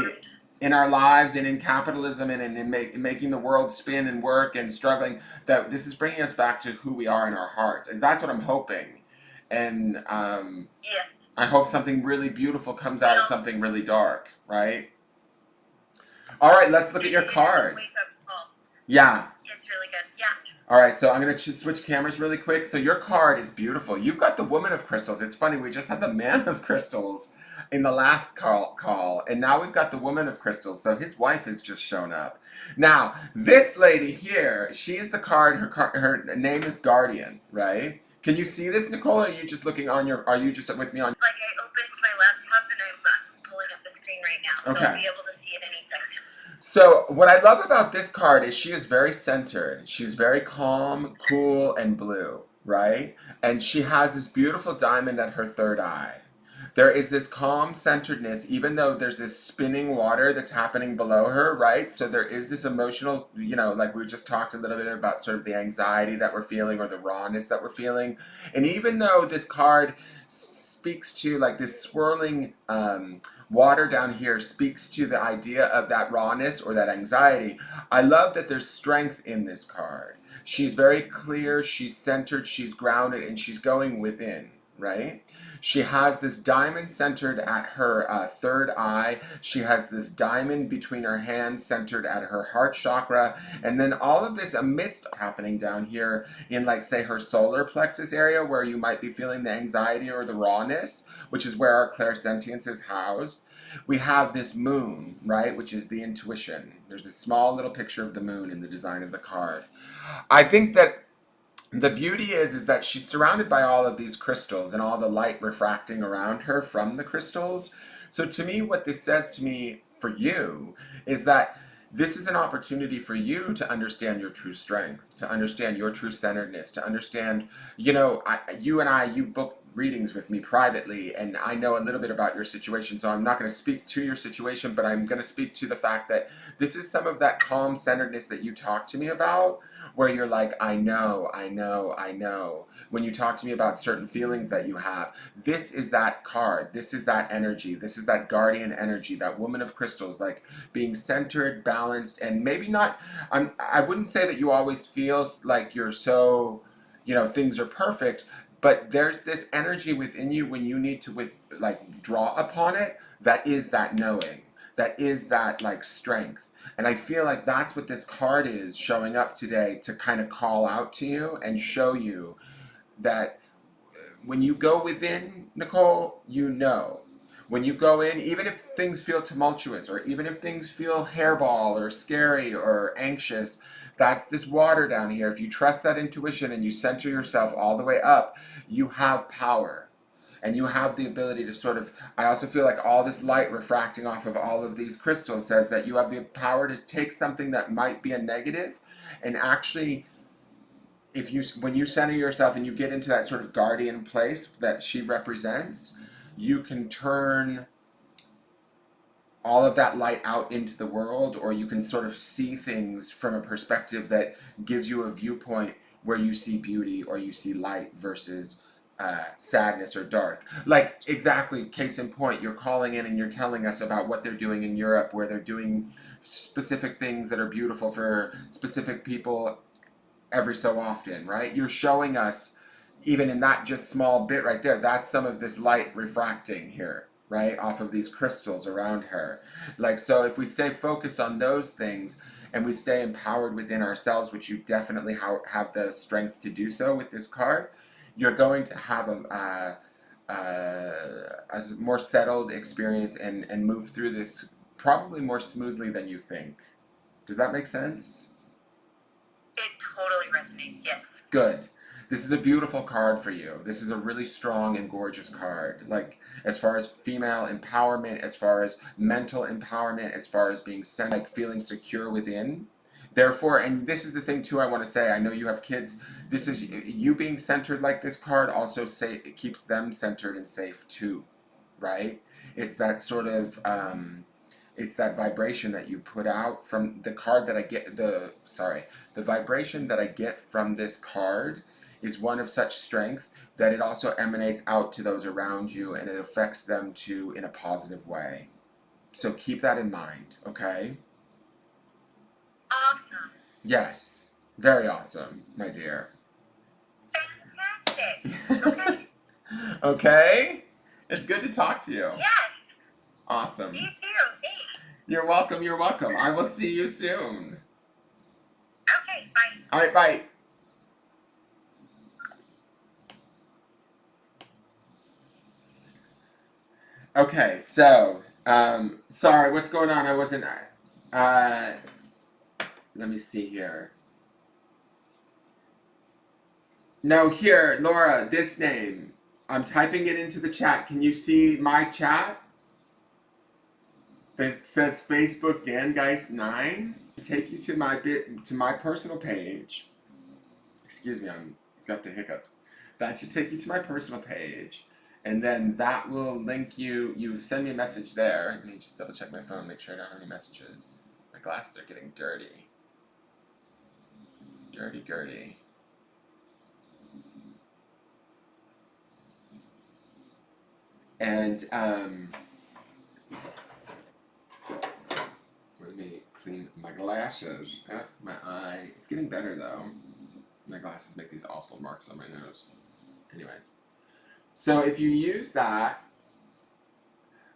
in our lives and in capitalism and in making the world spin and work and struggling that this is bringing us back to who we are in our hearts. And that's what I'm hoping. And yes. I hope something really beautiful comes out of something really dark, right? All right, let's look at your card. Yeah. It's really good. Yeah. All right, so I'm going to switch cameras really quick. So your card is beautiful. You've got the Woman of Crystals. It's funny, we just had the Man of Crystals in the last call, and now we've got the Woman of Crystals. So his wife has just shown up. Now, this lady here, she's the card. Her name is Guardian, right? Can you see this, Nicole? Or are you just looking on are you just with me on? Like, I opened my laptop and I'm pulling up the screen right now, so I'll be able to see it any second. So what I love about this card is she is very centered. She's very calm, cool, and blue, right? And she has this beautiful diamond at her third eye. There is this calm centeredness, even though there's this spinning water that's happening below her, right? So there is this emotional, like we just talked a little bit about sort of the anxiety that we're feeling or the rawness that we're feeling. And even though this card speaks to like this swirling water down here speaks to the idea of that rawness or that anxiety, I love that there's strength in this card. She's very clear, she's centered, she's grounded, and she's going within, right? She has this diamond centered at her third eye. She has this diamond between her hands centered at her heart chakra. And then all of this amidst happening down here in, like, say, her solar plexus area where you might be feeling the anxiety or the rawness, which is where our clairsentience is housed. We have this moon, right, which is the intuition. There's this small little picture of the moon in the design of the card. I think that The beauty is that she's surrounded by all of these crystals and all the light refracting around her from the crystals. So to me, what this says to me for you is that this is an opportunity for you to understand your true strength, to understand your true centeredness, to understand, you book readings with me privately, and I know a little bit about your situation, so I'm not going to speak to your situation, but I'm going to speak to the fact that this is some of that calm centeredness that you talk to me about, where you're like, I know, I know, I know. When you talk to me about certain feelings that you have, this is that card. This is that energy. This is that guardian energy, that woman of crystals, like being centered, balanced, and maybe not. I wouldn't say that you always feel like you're so, things are perfect, but there's this energy within you when you need to draw upon it. That is that knowing. That is that like strength. And I feel like that's what this card is showing up today to kind of call out to you and show you that when you go within, Nicole, you know. When you go in, even if things feel tumultuous or even if things feel hairball or scary or anxious, that's this water down here. If you trust that intuition and you center yourself all the way up, you have power. And you have the ability to sort of, I also feel like all this light refracting off of all of these crystals says that you have the power to take something that might be a negative and actually, when you center yourself and you get into that sort of guardian place that she represents, you can turn all of that light out into the world, or you can sort of see things from a perspective that gives you a viewpoint where you see beauty or you see light versus sadness or dark. Like, exactly, case in point, you're calling in and you're telling us about what they're doing in Europe, where they're doing specific things that are beautiful for specific people every so often, right? You're showing us, even in that just small bit right there, that's some of this light refracting here, right? Off of these crystals around her. Like, so if we stay focused on those things and we stay empowered within ourselves, which you definitely have the strength to do so with this card, you're going to have a more settled experience and move through this probably more smoothly than you think. Does that make sense? It totally resonates, yes. Good. This is a beautiful card for you. This is a really strong and gorgeous card. Like, as far as female empowerment, as far as mental empowerment, as far as being like feeling secure within. Therefore, and this is the thing too I want to say, I know you have kids. This is you being centered like this card also it keeps them centered and safe too, right? It's that sort of it's that vibration that you put out from the card that I get the vibration that I get from this card is one of such strength that it also emanates out to those around you and it affects them too in a positive way. So keep that in mind, okay? Awesome. Yes, very awesome, my dear. Fantastic. Okay. Okay? It's good to talk to you. Yes. Awesome. Me too. Thanks. You're welcome, you're welcome. I will see you soon. Okay, bye. All right, bye. Okay, so, sorry, what's going on? I wasn't, let me see here. No, here, Laura, this name. I'm typing it into the chat. Can you see my chat? It says Facebook Dangeist 9. Take you to my personal page. Excuse me, I've got the hiccups. That should take you to my personal page. And then that will link you. You send me a message there. Let me just double check my phone, make sure I don't have any messages. My glasses are getting dirty. Dirty, dirty. And let me clean my glasses. My eye. It's getting better though. My glasses make these awful marks on my nose. Anyways. So if you use that,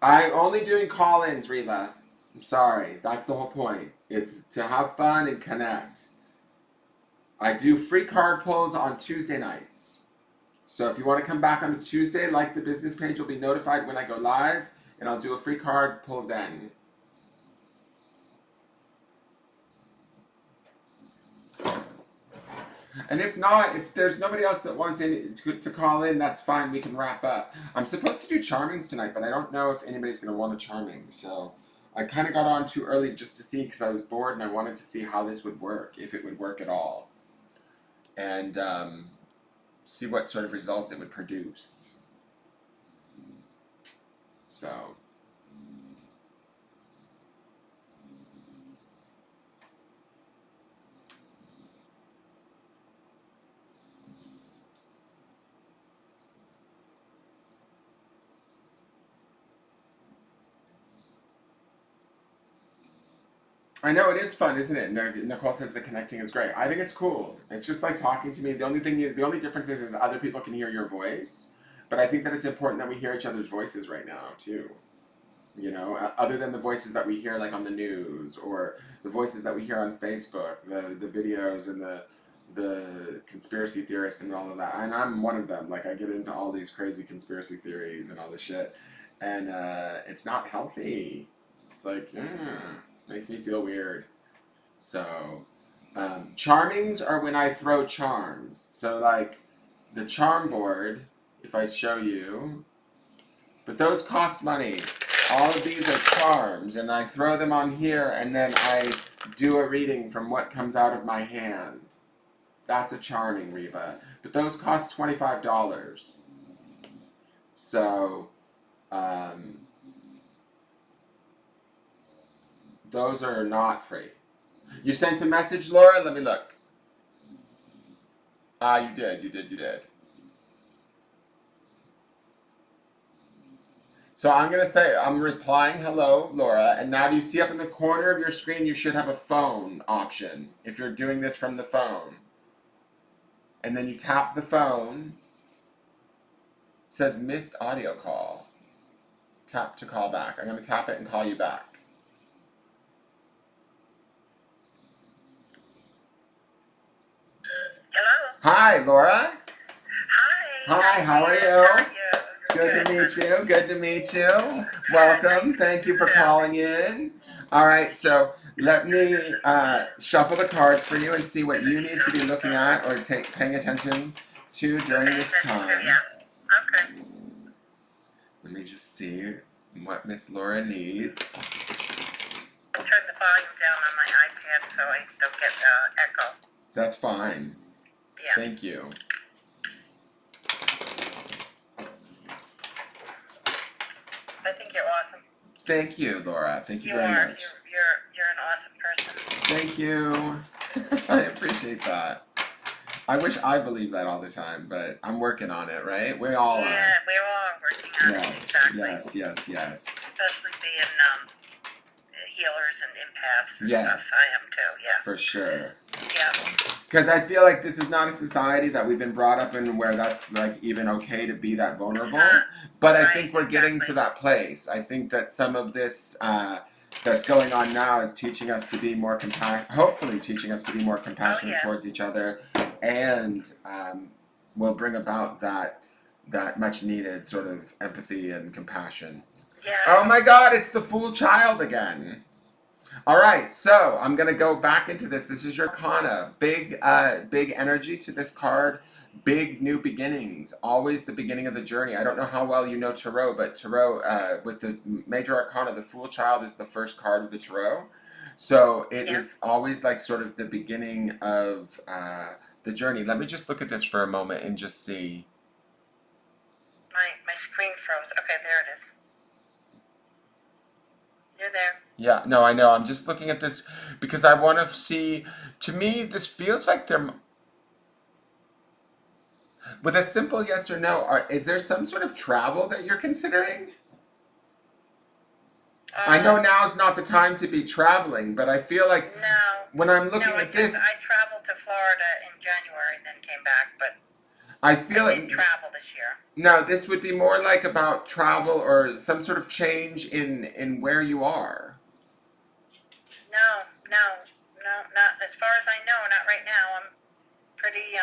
I'm only doing call-ins, Reva. I'm sorry. That's the whole point. It's to have fun and connect. I do free card pulls on Tuesday nights. So if you want to come back on a Tuesday, like the business page, you'll be notified when I go live, and I'll do a free card pull then. And if not, if there's nobody else that wants to call in, that's fine. We can wrap up. I'm supposed to do charmings tonight, but I don't know if anybody's going to want a charming. So I kind of got on too early just to see because I was bored and I wanted to see how this would work, if it would work at all, and see what sort of results it would produce. So. I know it is fun, isn't it? Nicole says the connecting is great. I think it's cool. It's just like talking to me. The only difference is other people can hear your voice, but I think that it's important that we hear each other's voices right now too. You know, other than the voices that we hear like on the news or the voices that we hear on Facebook, the videos and the conspiracy theorists and all of that. And I'm one of them. Like I get into all these crazy conspiracy theories and all this shit, and it's not healthy. It's like, makes me feel weird. So, charmings are when I throw charms. So, like, the charm board, if I show you, but those cost money. All of these are charms, and I throw them on here, and then I do a reading from what comes out of my hand. That's a charming, Reva. But those cost $25. So, those are not free. You sent a message, Laura? Let me look. You did. So I'm going to say, I'm replying hello, Laura, and now do you see up in the corner of your screen, you should have a phone option, if you're doing this from the phone. And then you tap the phone. It says missed audio call. Tap to call back. I'm going to tap it and call you back. Hello. Hi, Laura. Hi, how are you? How are you? Good to meet you. Welcome. Thank you for calling in. All right, so let me shuffle the cards for you and see what you need to be looking at or paying attention to during this time. Yeah. Okay. Let me just see what Miss Laura needs. I'll turn the volume down on my iPad so I don't get echo. That's fine. Yeah. Thank you. I think you're awesome. Thank you, Laura. Thank you very much. You're an awesome person. Thank you. I appreciate that. I wish I believed that all the time, but I'm working on it, right? We all are. Yeah, we're all working on it. Exactly. Yes. Especially being healers and empaths and Yes. stuff. I am too, yeah. For sure. Yeah. Because I feel like this is not a society that we've been brought up in where that's like even okay to be that vulnerable. But I think we're getting to that place. I think that some of this that's going on now is teaching us to be more hopefully teaching us to be more compassionate towards each other, and will bring about that much needed sort of empathy and compassion. Yeah. Oh my God, it's the Fool Child again. All right, so I'm gonna go back into this. This is your Arcana. Big energy to this card. Big new beginnings. Always the beginning of the journey. I don't know how well you know Tarot, but Tarot, with the Major Arcana, the Fool Child is the first card of the Tarot. So it is always like sort of the beginning of the journey. Let me just look at this for a moment and just see. My screen froze. Okay, there it is. You're there. Yeah, no, I know. I'm just looking at this because I want to see. To me, this feels like there. With a simple yes or no, is there some sort of travel that you're considering? I know now's not the time to be traveling, but I feel like when I'm looking at this, I traveled to Florida in January and then came back, but I feel I didn't travel this year. No, this would be more like about travel or some sort of change in where you are. No, not as far as I know. Not right now. I'm pretty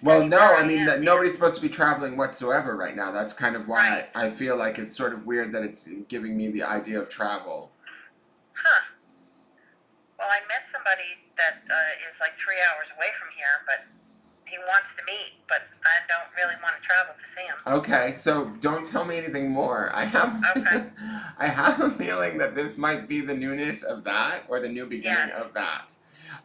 Well, no, I mean that nobody's supposed to be traveling whatsoever right now. That's kind of why I feel like it's sort of weird that it's giving me the idea of travel. Huh. Well, I met somebody that is like 3 hours away from here, but he wants to meet, but I don't really want to travel to see him. Okay, so don't tell me anything more. Okay. I have a feeling that this might be the newness of that, or the new beginning of that.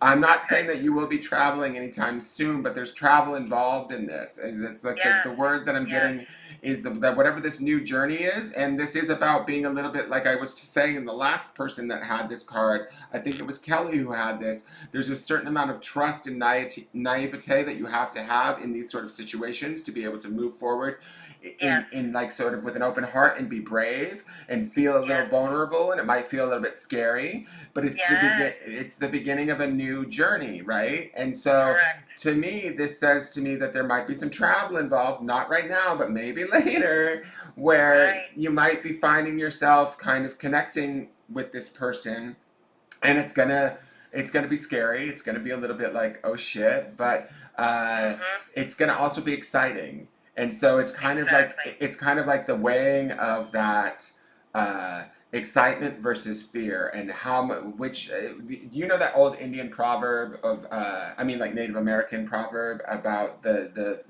I'm not saying that you will be traveling anytime soon, but there's travel involved in this. And it's like the word that I'm getting is that whatever this new journey is, and this is about being a little bit, like I was saying in the last person that had this card, I think it was Kelly who had this, there's a certain amount of trust and naivete that you have to have in these sort of situations to be able to move forward in like sort of with an open heart and be brave and feel a little vulnerable, and it might feel a little bit scary, but it's it's the beginning of a new journey, right? And so to me, this says to me that there might be some travel involved, not right now, but maybe later, where you might be finding yourself kind of connecting with this person, and it's gonna be scary. It's gonna be a little bit like, oh shit, but it's gonna also be exciting. And so it's kind of like the weighing of that excitement versus fear, and which you know that old Indian proverb of like Native American proverb about the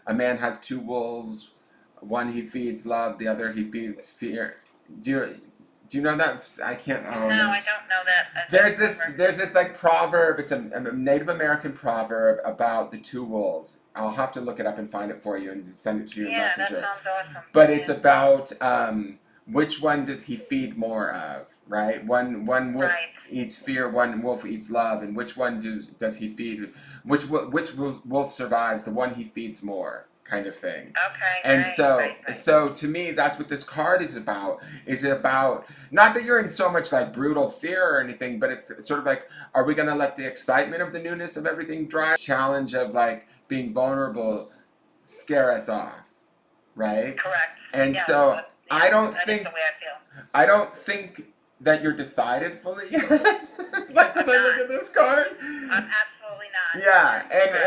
a man has two wolves, one he feeds love, the other he feeds fear. Do you know that? I can't. No, I don't know that. There's this like proverb. It's a Native American proverb about the two wolves. I'll have to look it up and find it for you and send it to you in Messenger. Yeah, that sounds awesome. But it's about which one does he feed more of, right? One wolf eats fear, one wolf eats love, and which one does he feed? Which wolf survives? The one he feeds more. Kind of thing. Okay. And so to me, that's what this card is about. Is it about not that you're in so much like brutal fear or anything, but it's sort of like, are we gonna let the excitement of the newness of everything drive? Challenge of like being vulnerable scare us off, right? Correct. And so I don't that think is the way I feel. I don't think that you're decided fully yet. Like when I look at this card. I'm absolutely not. Yeah,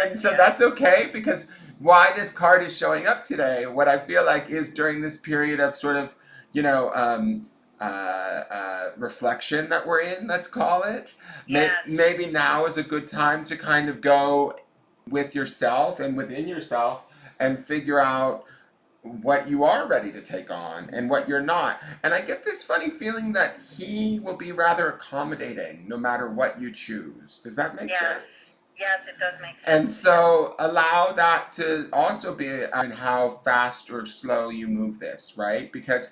and so that's okay, because why this card is showing up today, what I feel like is during this period of sort of, reflection that we're in, let's call it. Maybe now is a good time to kind of go with yourself and within yourself and figure out what you are ready to take on and what you're not. And I get this funny feeling that he will be rather accommodating no matter what you choose. Does that make sense? Yes, it does make sense. And so allow that to also be in how fast or slow you move this, right? Because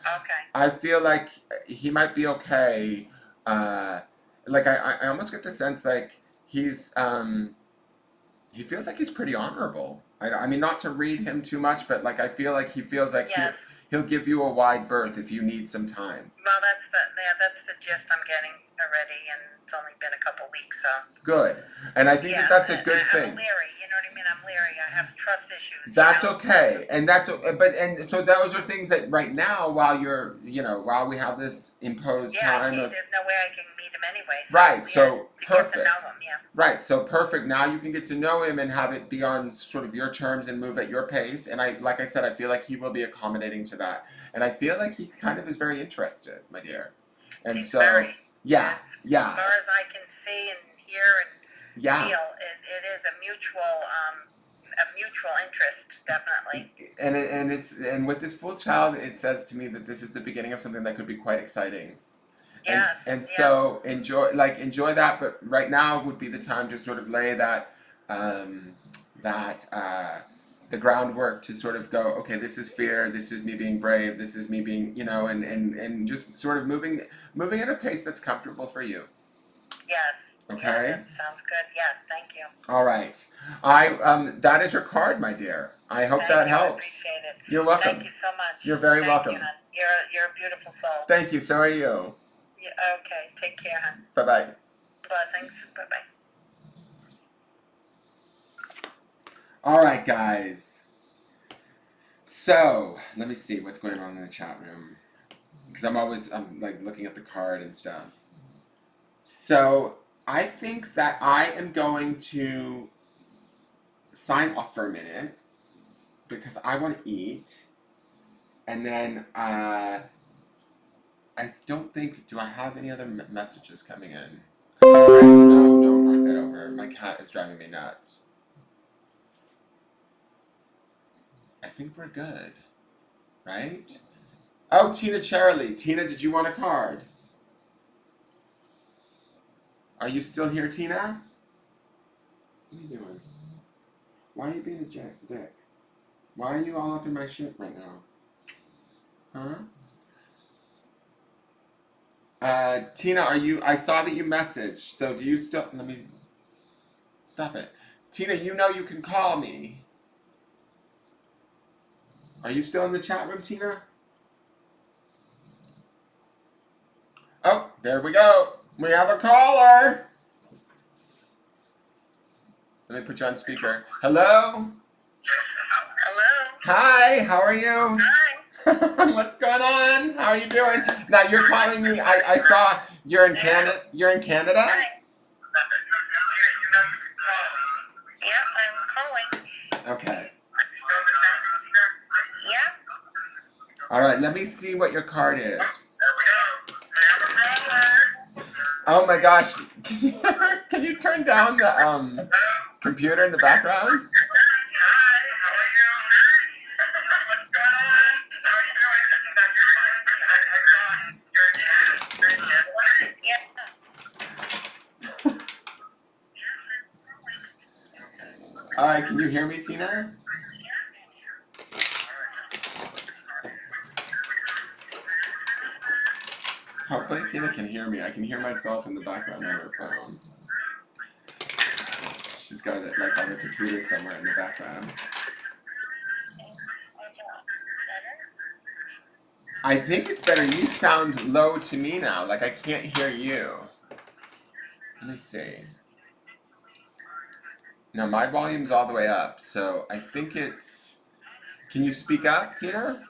I feel like he might be okay. Like I almost get the sense like he's he feels like he's pretty honorable. I mean, not to read him too much, but like I feel like he feels like he'll give you a wide berth if you need some time. Well, that's the gist I'm getting already, and it's only been a couple weeks, so. Good, and I think that's a good thing. I'm leery, you know what I mean? I'm leery. I have trust issues. That's okay, and so those are things that right now, while we have this imposed time. There's no way I can meet him anyway. So right, so perfect. Get to know him, Right, so perfect. Now you can get to know him and have it be on sort of your terms and move at your pace. And like I said, I feel like he will be accommodating to that. And I feel like he kind of is very interested, my dear. And He's so, yeah. As far as I can see and hear and feel, it is a mutual interest, definitely. And with this full child, it says to me that this is the beginning of something that could be quite exciting. Yes. And so enjoy that, but right now would be the time to sort of lay that the groundwork to sort of go, okay, this is fear, this is me being brave, this is me being, and just sort of moving at a pace that's comfortable for you. Yes. Okay. Yeah, that sounds good. Yes, thank you. All right. That is your card, my dear. I hope that helps. I appreciate it. You're welcome. Thank you so much. You're very welcome. Thank you, hon. You're a beautiful soul. Thank you. So are you. Yeah, okay. Take care, hon. Bye-bye. Blessings. Bye-bye. All right, guys. So, let me see what's going on in the chat room. Because I'm like looking at the card and stuff. So, I think that I am going to sign off for a minute because I want to eat. And then, I don't think, do I have any other messages coming in? No, knock that over. My cat is driving me nuts. I think we're good, right? Oh, Tina Charlie. Tina, did you want a card? Are you still here, Tina? What are you doing? Why are you being a dick? Why are you all up in my shit right now? Huh? Tina, are you? I saw that you messaged. So do you still? Let me stop it. Tina, you know you can call me. Are you still in the chat room, Tina? Oh, there we go. We have a caller. Let me put you on speaker. Hello? Hello. Hi, how are you? Hi. What's going on? How are you doing? Now you're calling me. I saw you're in Canada. You're in Canada? Hi. Yep, I'm calling. Okay. Yeah. All right, let me see what your card is. Oh my gosh. Can you turn down the computer in the background? All right, can you hear me, Tina? Hopefully Tina can hear me. I can hear myself in the background on her phone. She's got it like on her computer somewhere in the background. I think it's better. You sound low to me now. Like I can't hear you. Let me see. No, my volume's all the way up, so I think it's... Can you speak up, Tina?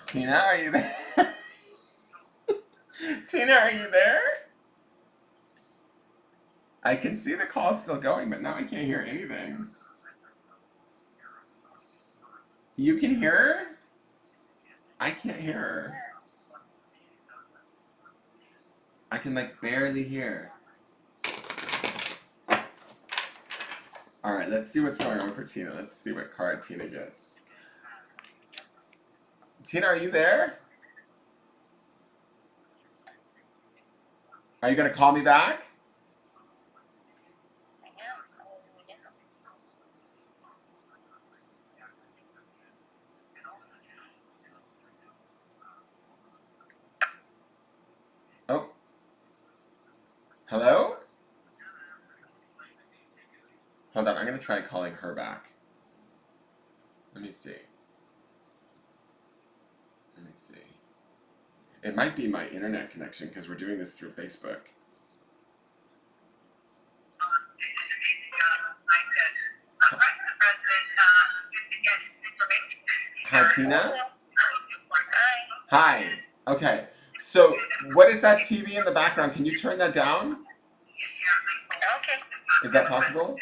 Tina, are you there? Tina, are you there? I can see the call still going, but now I can't hear anything. You can hear her? I can't hear her. I can like barely hear. Alright, let's see what's going on for Tina. Let's see what card Tina gets. Tina, are you there? Are you going to call me back? Oh. Hello? Hold on, I'm going to try calling her back. Let me see. Let me see. It might be my internet connection because we're doing this through Facebook. Hi, Tina? Hi. Okay. So, what is that TV in the background? Can you turn that down? Okay. Is that possible?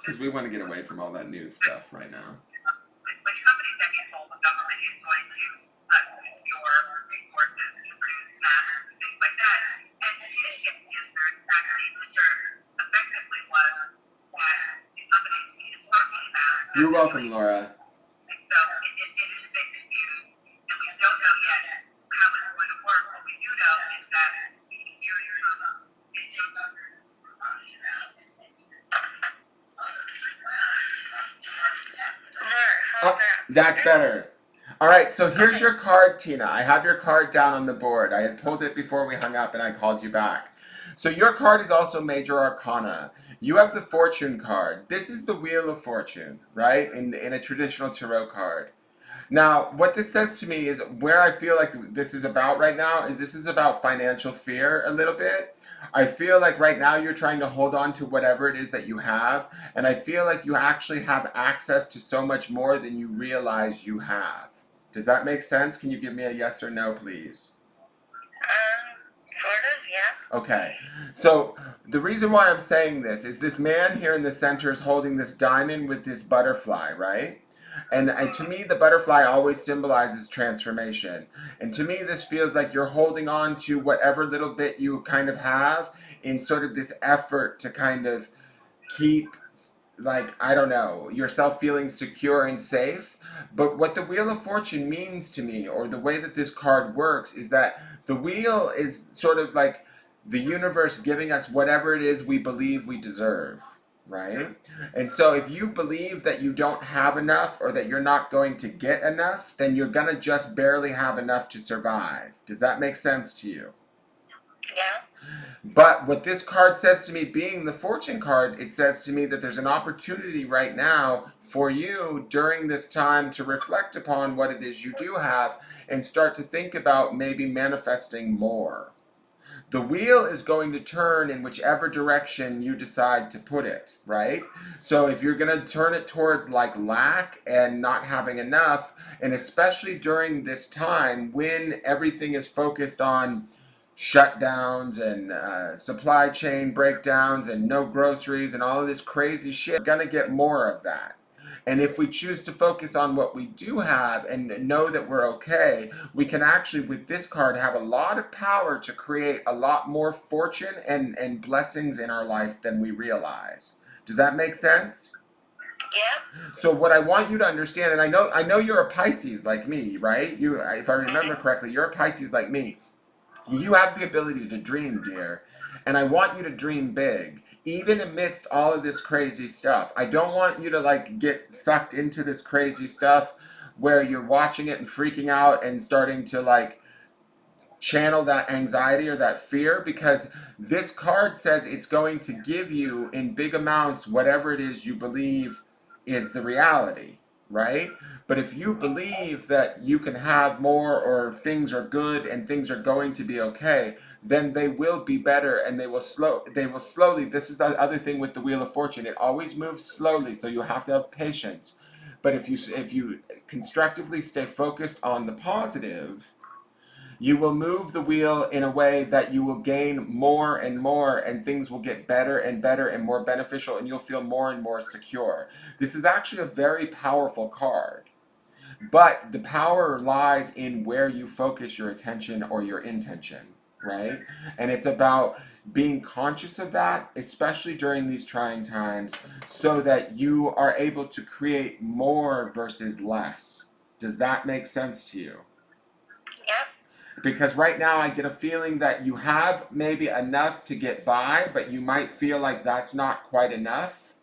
Because we want to get away from all that news stuff right now. You're welcome, Laura. Oh, that's better. All right, so here's your card, Tina. I have your card down on the board. I had pulled it before we hung up and I called you back. So your card is also Major Arcana. You have the Fortune card. This is the Wheel of Fortune, right? In a traditional tarot card. Now, what this says to me is where I feel like this is about right now is this is about financial fear a little bit. I feel like right now you're trying to hold on to whatever it is that you have, and I feel like you actually have access to so much more than you realize you have. Does that make sense? Can you give me a yes or no, please? Okay. So the reason why I'm saying this is this man here in the center is holding this diamond with this butterfly, right? And to me, the butterfly always symbolizes transformation. And to me, this feels like you're holding on to whatever little bit you kind of have in sort of this effort to kind of keep, like, I don't know, yourself feeling secure and safe. But what the Wheel of Fortune means to me, or the way that this card works, is that the wheel is sort of like the universe giving us whatever it is we believe we deserve, right? And so if you believe that you don't have enough or that you're not going to get enough, then you're going to just barely have enough to survive. Does that make sense to you? Yeah. But what this card says to me, being the fortune card, it says to me that there's an opportunity right now for you during this time to reflect upon what it is you do have and start to think about maybe manifesting more. The wheel is going to turn in whichever direction you decide to put it, right? So if you're going to turn it towards like lack and not having enough, and especially during this time when everything is focused on shutdowns and supply chain breakdowns and no groceries and all of this crazy shit, we're gonna get more of that. And if we choose to focus on what we do have and know that we're okay, we can actually, with this card, have a lot of power to create a lot more fortune and blessings in our life than we realize. Does that make sense? Yeah. So what I want you to understand, and I know you're a Pisces like me, right? You, if I remember correctly, you're a Pisces like me. You have the ability to dream, dear. And I want you to dream big, even amidst all of this crazy stuff. I don't want you to like get sucked into this crazy stuff where you're watching it and freaking out and starting to like channel that anxiety or that fear, because this card says it's going to give you in big amounts whatever it is you believe is the reality, right? But if you believe that you can have more or things are good and things are going to be okay, then they will be better and they will slowly, this is the other thing with the Wheel of Fortune, it always moves slowly, so you have to have patience. But if you constructively stay focused on the positive, you will move the wheel in a way that you will gain more and more, and things will get better and better and more beneficial, and you'll feel more and more secure. This is actually a very powerful card. But the power lies in where you focus your attention or your intention, right? And it's about being conscious of that, especially during these trying times, so that you are able to create more versus less. Does that make sense to you? Yeah. Because right now I get a feeling that you have maybe enough to get by, but you might feel like that's not quite enough.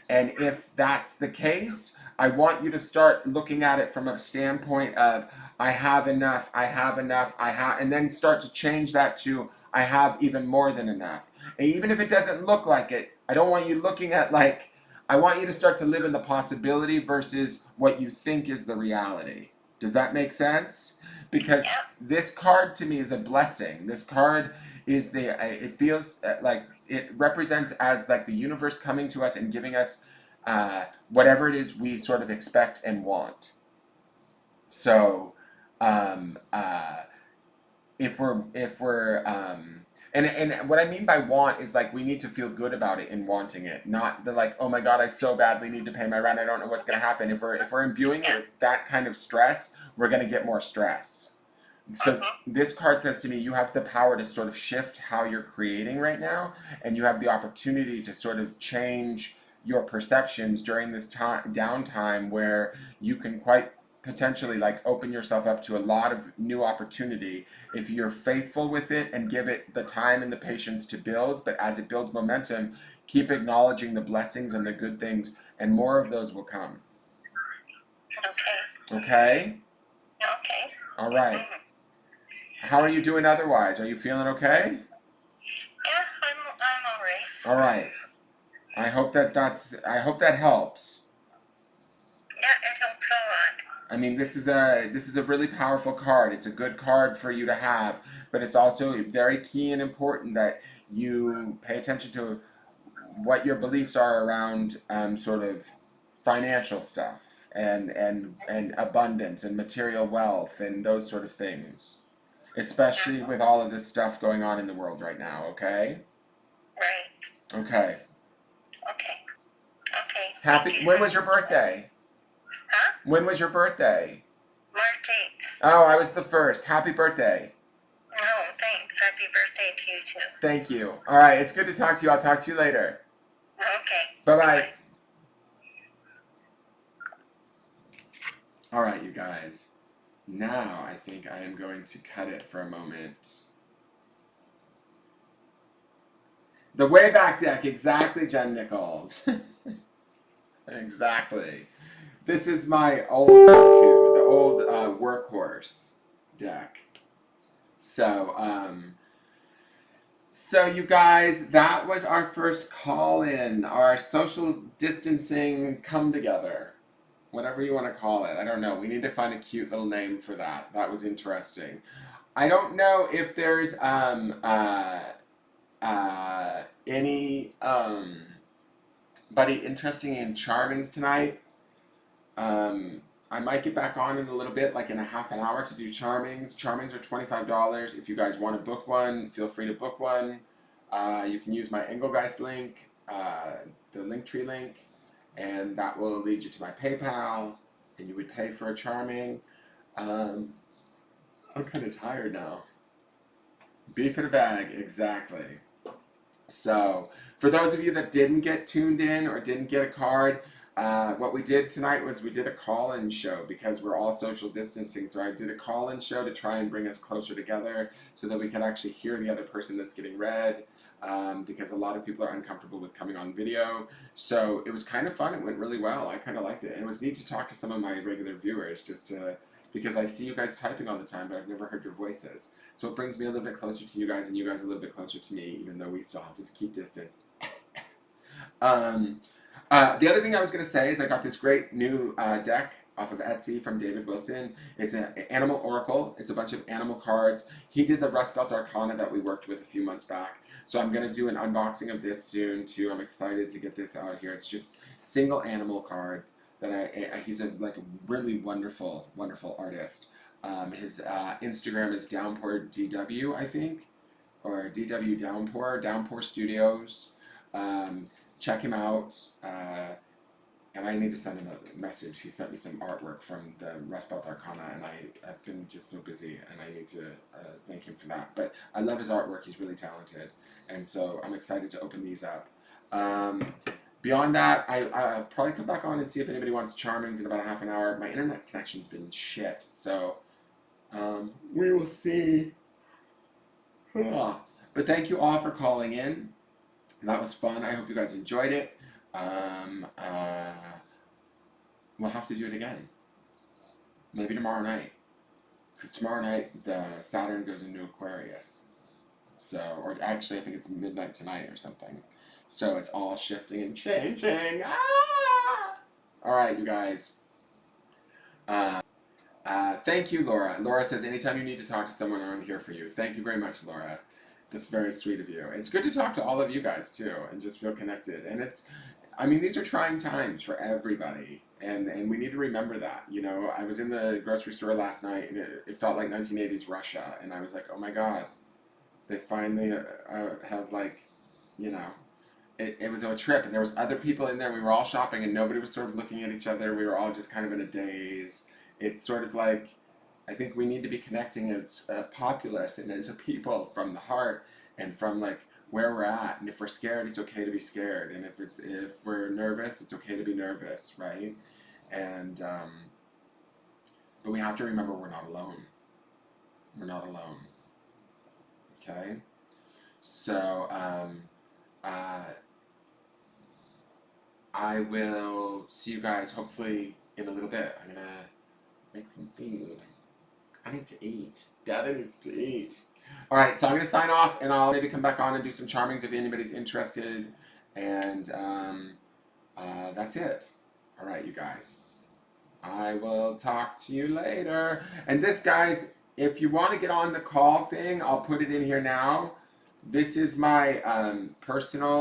And if that's the case, I want you to start looking at it from a standpoint of I have enough, I have enough, I have, and then start to change that to I have even more than enough. And even if it doesn't look like it, I don't want you looking at like, I want you to start to live in the possibility versus what you think is the reality. Does that make sense? Because Yeah. this card to me is a blessing. This card is it feels like it represents as like the universe coming to us and giving us whatever it is we sort of expect and want. So um, uh, if we're and what I mean by want is like we need to feel good about it in wanting it, not the like, oh my god, I so badly need to pay my rent, I don't know what's gonna happen. If we're imbuing it with that kind of stress, we're gonna get more stress. So this card says to me, you have the power to sort of shift how you're creating right now, and you have the opportunity to sort of change your perceptions during this time downtime where you can quite potentially like open yourself up to a lot of new opportunity if you're faithful with it and give it the time and the patience to build. But as it builds momentum, keep acknowledging the blessings and the good things, and more of those will come. Okay. Okay? Okay. All right. How are you doing otherwise? Are you feeling okay? Yeah, I'm all right. All right. I hope that helps. Yeah, it helps a lot. I mean, this is a really powerful card. It's a good card for you to have, but it's also very key and important that you pay attention to what your beliefs are around sort of financial stuff and abundance and material wealth and those sort of things. especially with all of this stuff going on in the world right now, okay? Right. Okay. Okay. Okay. Happy. When was your birthday? Huh? When was your birthday? March 8th. Oh, I was the first. Happy birthday. Oh, thanks. Happy birthday to you, too. Thank you. All right, it's good to talk to you. I'll talk to you later. Okay. Bye-bye. All right, you guys. Now I think I am going to cut it for a moment. The Wayback Deck, exactly, Jen Nichols. Exactly. This is my old go-to, the old workhorse deck. So you guys, that was our first call-in, our social distancing come together. Whatever you want to call it. I don't know. We need to find a cute little name for that. That was interesting. I don't know if there's any buddy interesting in charmings tonight. I might get back on in a little bit, like in a half an hour, to do charmings. Charmings are $25. If you guys want to book one, feel free to book one. You can use my Engelgeist link, the Linktree link, and that will lead you to my PayPal, and you would pay for a charming. I'm kind of tired now. Beef in a bag, exactly. So, for those of you that didn't get tuned in or didn't get a card, what we did tonight was we did a call-in show because we're all social distancing. So I did a call-in show to try and bring us closer together so that we can actually hear the other person that's getting read, because a lot of people are uncomfortable with coming on video. So it was kind of fun. It went really well. I kind of liked it. And it was neat to talk to some of my regular viewers because I see you guys typing all the time, but I've never heard your voices. So it brings me a little bit closer to you guys and you guys a little bit closer to me, even though we still have to keep distance. The other thing I was going to say is I got this great new deck off of Etsy from David Wilson. It's an Animal Oracle. It's a bunch of animal cards. He did the Rust Belt Arcana that we worked with a few months back. So I'm going to do an unboxing of this soon too. I'm excited to get this out here. It's just single animal cards that he's a really wonderful artist. His Instagram is DownpourDW, I think, or DW Downpour Studios. Check him out. And I need to send him a message. He sent me some artwork from the Rust Belt Arcana, and I've been just so busy, and I need to thank him for that. But I love his artwork. He's really talented, and so I'm excited to open these up. Beyond that, I'll probably come back on and see if anybody wants charmings in about a half an hour. My internet connection's been shit, so we will see. But thank you all for calling in. That was fun. I hope you guys enjoyed it. We'll have to do it again. Maybe tomorrow night. Because tomorrow night, the Saturn goes into Aquarius. So, or actually, I think it's midnight tonight or something. So it's all shifting and changing. All right, you guys. Thank you, Laura. Laura says, anytime you need to talk to someone, I'm here for you. Thank you very much, Laura. That's very sweet of you. It's good to talk to all of you guys, too, and just feel connected. And these are trying times for everybody, and we need to remember that. You know, I was in the grocery store last night, and it felt like 1980s Russia, and I was like, oh my God, they finally have, it was a trip, and there was other people in there. We were all shopping, and nobody was sort of looking at each other. We were all just kind of in a daze. It's sort of like, I think we need to be connecting as a populace and as a people from the heart and from where we're at. And if we're scared, it's okay to be scared. And if we're nervous, it's okay to be nervous, right? And but we have to remember we're not alone. We're not alone. Okay? So I will see you guys hopefully in a little bit. I'm gonna make some food. I need to eat. Dada needs to eat. All right, so I'm going to sign off, and I'll maybe come back on and do some charmings if anybody's interested. And that's it. All right, you guys. I will talk to you later. And this, guys, if you want to get on the call thing, I'll put it in here now. This is my personal